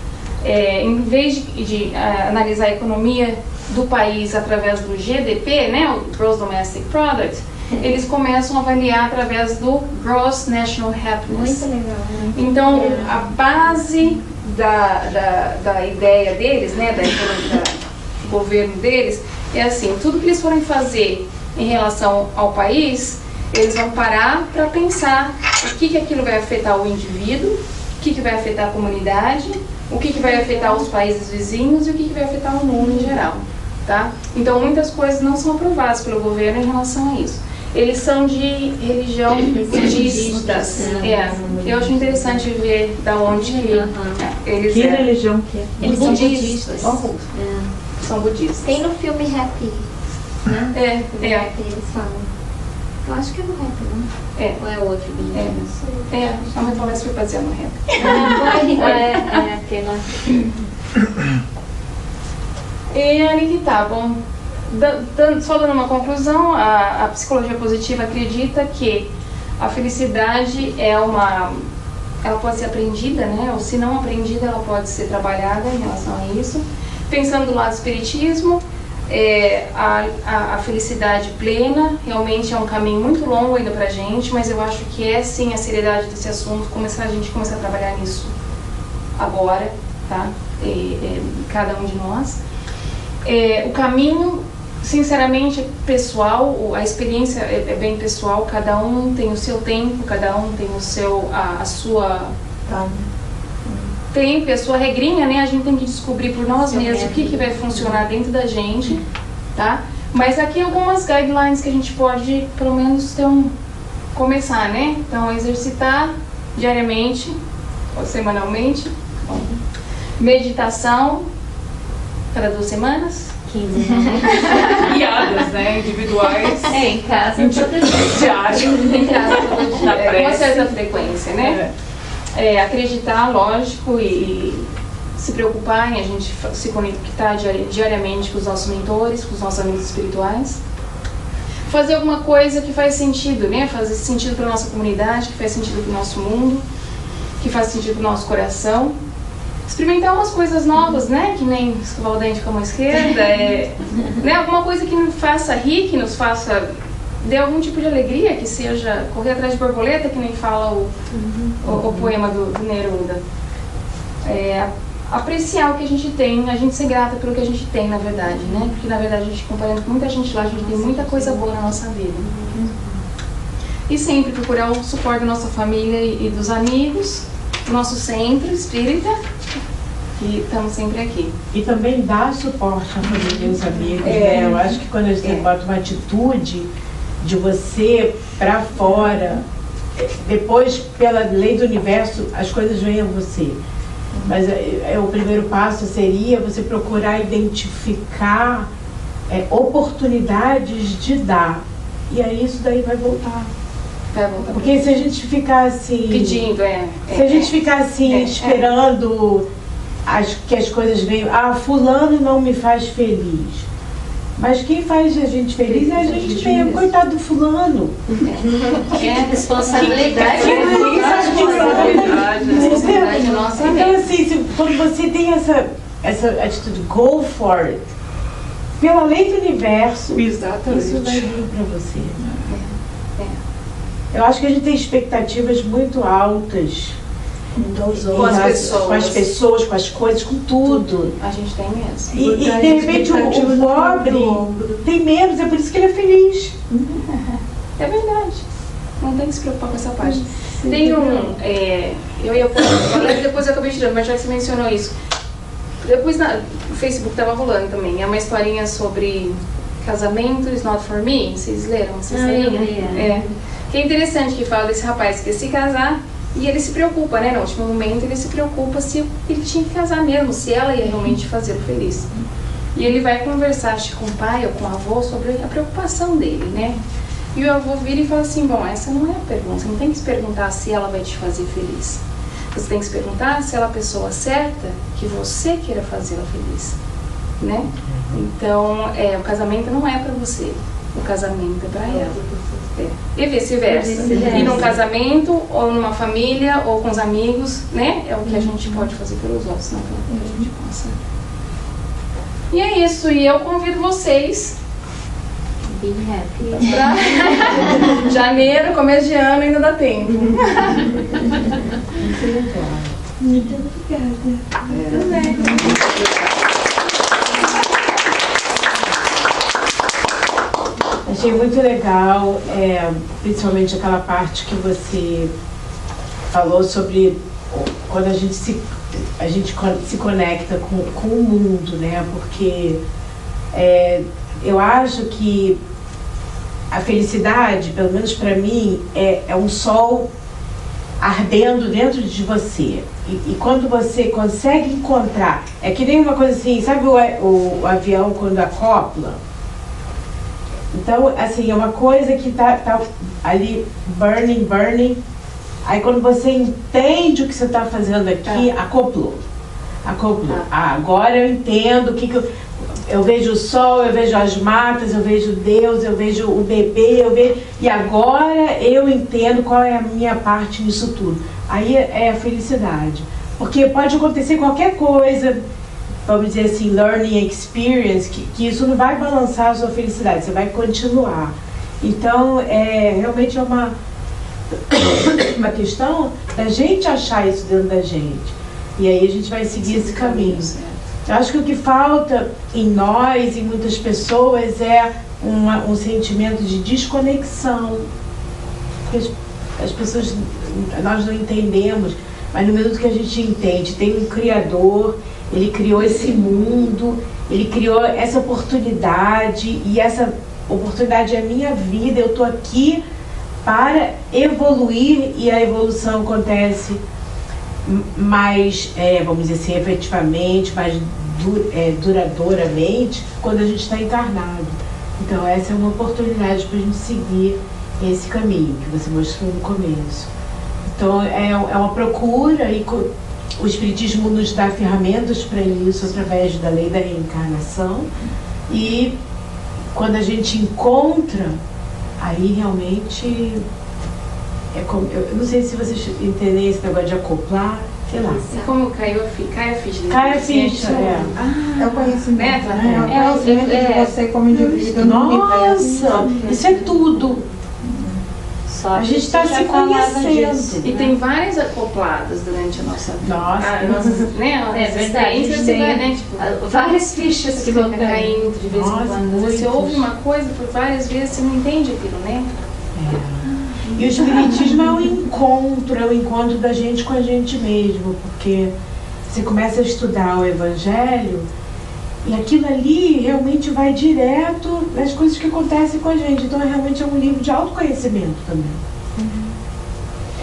Em vez de analisar a economia do país através do GDP, né, o Gross Domestic Product, eles começam a avaliar através do Gross National Happiness. Muito legal, né? Então, a base da ideia deles, né, do governo deles, é assim, tudo que eles forem fazer em relação ao país, eles vão parar para pensar o que aquilo vai afetar o indivíduo, o que vai afetar a comunidade, o que vai afetar os países vizinhos e o que vai afetar o mundo em geral, tá? Então, muitas coisas não são aprovadas pelo governo em relação a isso. Eles são de religião budistas. Eu acho interessante ver da onde eles Que religião que é? Eles são budistas. São budistas. Tem no filme Happy, né? Happy, eles falam. Eu acho que é no Happy, né? Ou é outro vídeo? A minha palestra foi baseada no Happy. E ali que tá, bom. Só dando uma conclusão, a psicologia positiva acredita que a felicidade ela pode ser aprendida, né? Ou se não aprendida, ela pode ser trabalhada em relação a isso. Pensando do lado do espiritismo, a felicidade plena realmente é um caminho muito longo ainda pra gente, mas eu acho que sim a seriedade desse assunto, a gente começar a trabalhar nisso agora, tá? Cada um de nós. O caminho, sinceramente, é pessoal, a experiência é bem pessoal, cada um tem o seu tempo, cada um tem a sua tempo e a sua regrinha, né? A gente tem que descobrir por nós mesmos o que vai funcionar dentro da gente, tá? Mas aqui algumas guidelines que a gente pode, pelo menos, começar, né? Então, exercitar diariamente ou semanalmente, meditação cada 2 semanas, 15 guiadas, né? Individuais. em casa todo dia. Diário. em casa todo dia, Na com uma prece. certa frequência, né? Acreditar, lógico, e se preocupar em a gente se conectar diariamente com os nossos mentores, com os nossos amigos espirituais. Fazer alguma coisa que faz sentido, né? Fazer sentido para a nossa comunidade, que faz sentido para o nosso mundo, que faz sentido para o nosso coração. Experimentar umas coisas novas, né? Que nem escovar o dente com a mão esquerda, né? Alguma coisa que nos faça rir, que nos faça dê algum tipo de alegria, que seja correr atrás de borboleta, que nem fala o poema do Neruda. Apreciar o que a gente tem, a gente ser grata pelo que a gente tem, na verdade, né? Porque, na verdade, a gente, comparando com muita gente lá, a gente tem muita coisa boa na nossa vida. E sempre procurar o suporte da nossa família e dos amigos, do nosso centro espírita, que estamos sempre aqui. E também dar suporte à família e aos amigos, né? Eu acho que quando a gente bota uma atitude de você para fora, depois, pela lei do universo, as coisas vêm a você. Mas o primeiro passo seria você procurar identificar oportunidades de dar. E aí isso daí vai voltar. Porque se a gente ficar assim... Pedindo, se a gente ficar assim, esperando que as coisas venham... fulano não me faz feliz. Mas quem faz a gente feliz é a gente mesmo, coitado do fulano. Responsabilidade. Responsabilidade nossa Então, mesmo. assim, quando você tem essa atitude, go for it, pela lei do universo, Exatamente. isso vai vir para você. Eu acho que a gente tem expectativas muito altas Com as pessoas. com as pessoas, com as coisas, com tudo. A gente tem mesmo. E de repente o pobre tem menos, é por isso que ele é feliz. É verdade. Não tem que se preocupar com essa parte. Tem um. Eu ia falar, depois eu acabei tirando, mas já que você mencionou isso. Depois o Facebook tava rolando também. É uma historinha sobre casamento is not for me. Vocês leram essa historinha? Que é interessante, que fala desse rapaz que quer se casar e ele se preocupa, né? No último momento ele se preocupa se ele tinha que casar mesmo, se ela ia realmente fazê-lo feliz. E ele vai conversar, acho que com o pai ou com o avô, sobre a preocupação dele, né? E o avô vira e fala assim, bom, essa não é a pergunta, você não tem que se perguntar se ela vai te fazer feliz. Você tem que se perguntar se ela é a pessoa certa que você queira fazê-la feliz, né? Então, o casamento não é pra você, o casamento é pra ela. E vice-versa. E num casamento, ou numa família, ou com os amigos, né? É o que a gente pode fazer pelos outros, não pelo que a gente possa. E é isso, e eu convido vocês pra janeiro, começo de ano, ainda dá tempo. Muito obrigada. Achei muito legal, principalmente aquela parte que você falou sobre quando a gente se conecta com o mundo, né? Porque eu acho que a felicidade, pelo menos para mim, é um sol ardendo dentro de você. E quando você consegue encontrar, é que nem uma coisa assim, sabe o avião quando acopla? Então, assim, é uma coisa que tá ali burning. Aí quando você entende o que você está fazendo aqui, acoplou. Agora eu entendo o que eu vejo o sol, eu vejo as matas, eu vejo Deus, eu vejo o bebê, e agora eu entendo qual é a minha parte nisso tudo. Aí é a felicidade. Porque pode acontecer qualquer coisa, vamos dizer assim, learning experience, que isso não vai balançar a sua felicidade, você vai continuar. Então, realmente é uma questão da gente achar isso dentro da gente. E aí a gente vai seguir esse caminho. Eu acho que o que falta em nós, em muitas pessoas, é um sentimento de desconexão. Porque as pessoas, nós não entendemos, mas no minuto que a gente entende, tem um Criador, Ele criou esse mundo, Ele criou essa oportunidade, e essa oportunidade é a minha vida, eu estou aqui para evoluir, e a evolução acontece mais, vamos dizer assim, efetivamente, mais duradouramente, quando a gente está encarnado. Então essa é uma oportunidade para a gente seguir esse caminho que você mostrou no começo. Então é uma procura, e o Espiritismo nos dá ferramentas para isso através da lei da reencarnação, e quando a gente encontra, aí realmente como, eu não sei se vocês entendem esse negócio de acoplar, sei lá. Como caiu a ficha? Cai a ficha, É o conhecimento, né? É o conhecimento de você como indivíduo. Nossa, isso é tudo. A gente está se conhecendo. E tem várias acopladas durante a nossa vida. Nossa, né? Verdade, né? Tipo, várias fichas que vão caindo de vez em quando. Você ouve uma coisa por várias vezes, você não entende aquilo, né? E o Espiritismo é um encontro da gente com a gente mesmo, porque você começa a estudar o Evangelho e aquilo ali realmente vai direto nas coisas que acontecem com a gente. Então realmente é um livro de autoconhecimento também.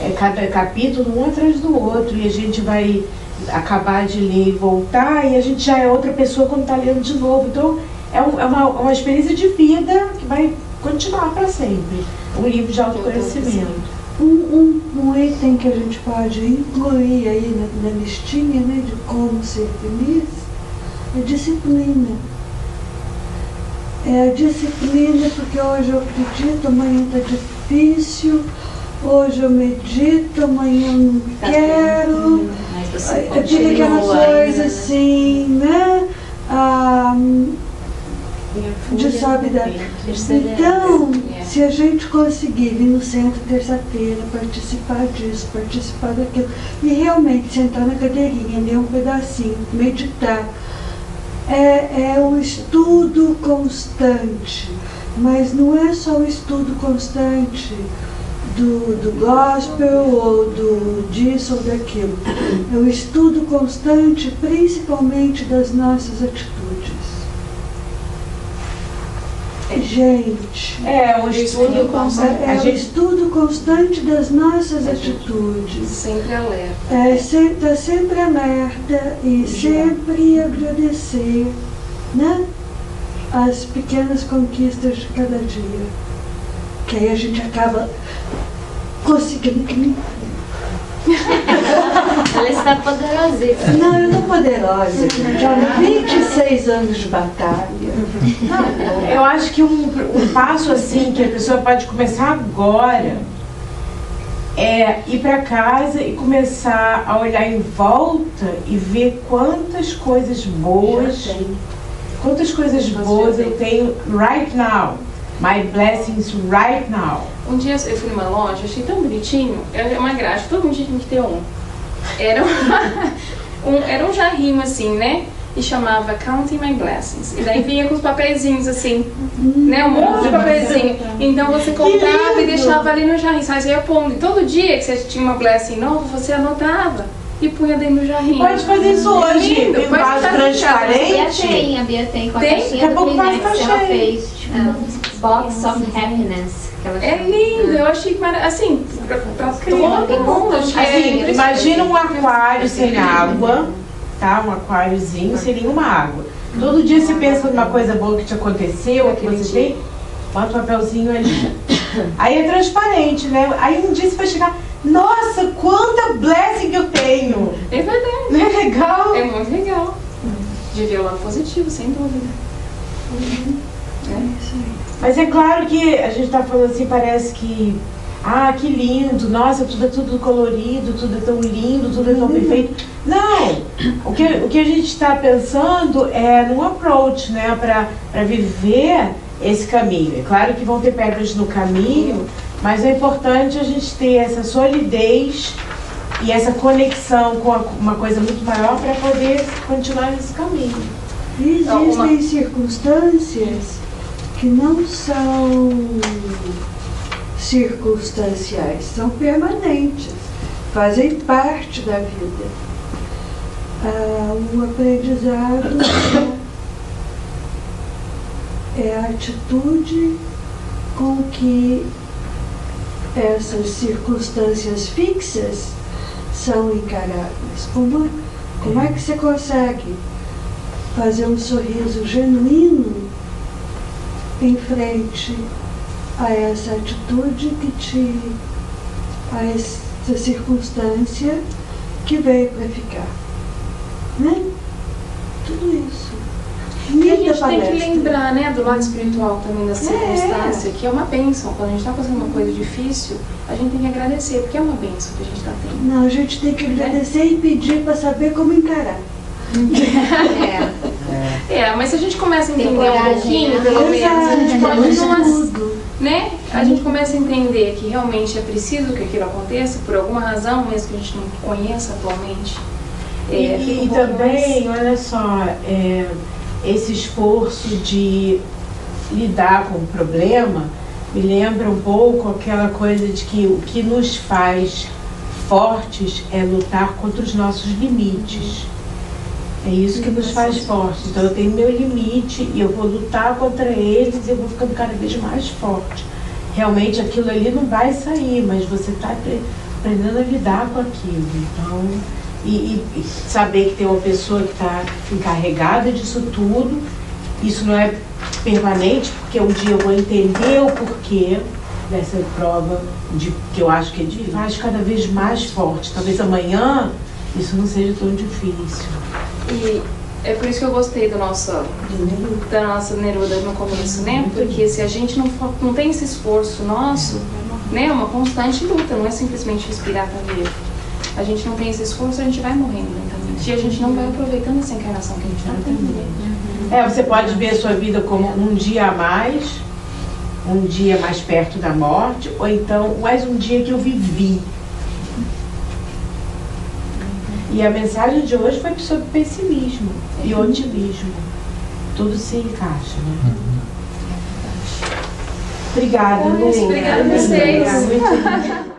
É cada capítulo um atrás do outro, e a gente vai acabar de ler e voltar, e a gente já é outra pessoa quando está lendo de novo. Então é uma experiência de vida que vai continuar para sempre. Um livro de autoconhecimento. Um item que a gente pode incluir aí na listinha, né, de como ser feliz, é disciplina. É a disciplina, porque hoje eu acredito, amanhã está difícil, hoje eu medito, amanhã eu não quero. Fica aquela coisa assim, né? De sobe da... Então, se a gente conseguir vir no centro terça-feira, participar disso, participar daquilo, e realmente sentar na cadeirinha, ler um pedacinho, meditar, é um estudo constante, mas não é só o estudo constante do gospel ou do disso ou daquilo. É o estudo constante, principalmente das nossas atitudes. Gente, o estudo constante. O estudo constante das nossas atitudes. Sempre alerta. Tá sempre alerta e sempre agradecer, né? As pequenas conquistas de cada dia. Que aí a gente acaba conseguindo que nem... Ela está poderosíssima. Não, eu não poderosa, gente. Olha, 26 anos de batalha. Não, eu acho que um passo assim que a pessoa pode começar agora é ir para casa e começar a olhar em volta e ver quantas coisas boas eu tenho right now. My blessings right now. Um dia eu fui numa loja, achei tão bonitinho, era uma graxa, todo mundo tinha que ter um. Era um jarrinho assim, né? E chamava Counting My Blessings. E daí vinha com os papeizinhos assim, né? Um monte de papeizinho. Então você comprava e deixava ali no jarrinho. Você ia pondo. E todo dia que você tinha uma blessing nova, você anotava e punha dentro do jarrinho. Pode fazer isso hoje. Tem vaso transparente. A Bia tem com a Tem? caixinha do Kleenex, ela fez. Box of Happiness. É lindo, eu achei assim, pra todo mundo. Assim, imagina um aquário sem água, tá? Um aquáriozinho seria uma água. Todo dia você pensa numa coisa boa que te aconteceu, que você tem, bota um papelzinho ali. Aí é transparente, né? Aí um dia você vai chegar, nossa, quanta blessing que eu tenho! É verdade. Não é legal? É muito legal. De ver o lado positivo, sem dúvida. Mas é claro que a gente tá falando assim, parece que que lindo, nossa, tudo é tudo colorido, tudo é tão lindo, tudo é tão perfeito. Não! O que a gente está pensando é num approach, né, para viver esse caminho. É claro que vão ter pedras no caminho, mas é importante a gente ter essa solidez e essa conexão com uma coisa muito maior para poder continuar nesse caminho. Existem circunstâncias que não são circunstanciais, são permanentes, fazem parte da vida. Um aprendizado é a atitude com que essas circunstâncias fixas são encaradas. Como é que você consegue fazer um sorriso genuíno em frente a essa atitude a essa circunstância que veio para ficar, né? Tudo isso. E a gente tem que lembrar, né, do lado espiritual também da circunstância, que é uma bênção. Quando a gente está fazendo uma coisa difícil, a gente tem que agradecer, porque é uma bênção que a gente está tendo. Não, a gente tem que agradecer e pedir para saber como encarar. Mas se a gente começa a entender um pouquinho, pelo menos, a gente pode né? A gente começa a entender que realmente é preciso que aquilo aconteça, por alguma razão, mesmo que a gente não conheça atualmente. E também, olha só, esse esforço de lidar com o problema me lembra um pouco aquela coisa de que o que nos faz fortes é lutar contra os nossos limites. É isso que nos faz fortes. Então eu tenho meu limite e eu vou lutar contra eles e eu vou ficando cada vez mais forte. Realmente aquilo ali não vai sair, mas você está aprendendo a lidar com aquilo. Então, e saber que tem uma pessoa que está encarregada disso tudo, isso não é permanente, porque um dia eu vou entender o porquê dessa prova, que eu acho que é faz cada vez mais forte. Talvez amanhã isso não seja tão difícil. E É por isso que eu gostei da nossa Neruda no começo, né? Porque se a gente não tem esse esforço nosso, né? É uma constante luta, não é simplesmente respirar para ver. A gente não tem esse esforço, a gente vai morrendo lentamente. E a gente não vai aproveitando essa encarnação que a gente não tem. Você pode ver a sua vida como um dia a mais, um dia mais perto da morte, ou então mais um dia que eu vivi. E a mensagem de hoje foi sobre pessimismo e otimismo. Tudo se encaixa, né? Obrigada, Lu. Obrigada a vocês. Obrigada.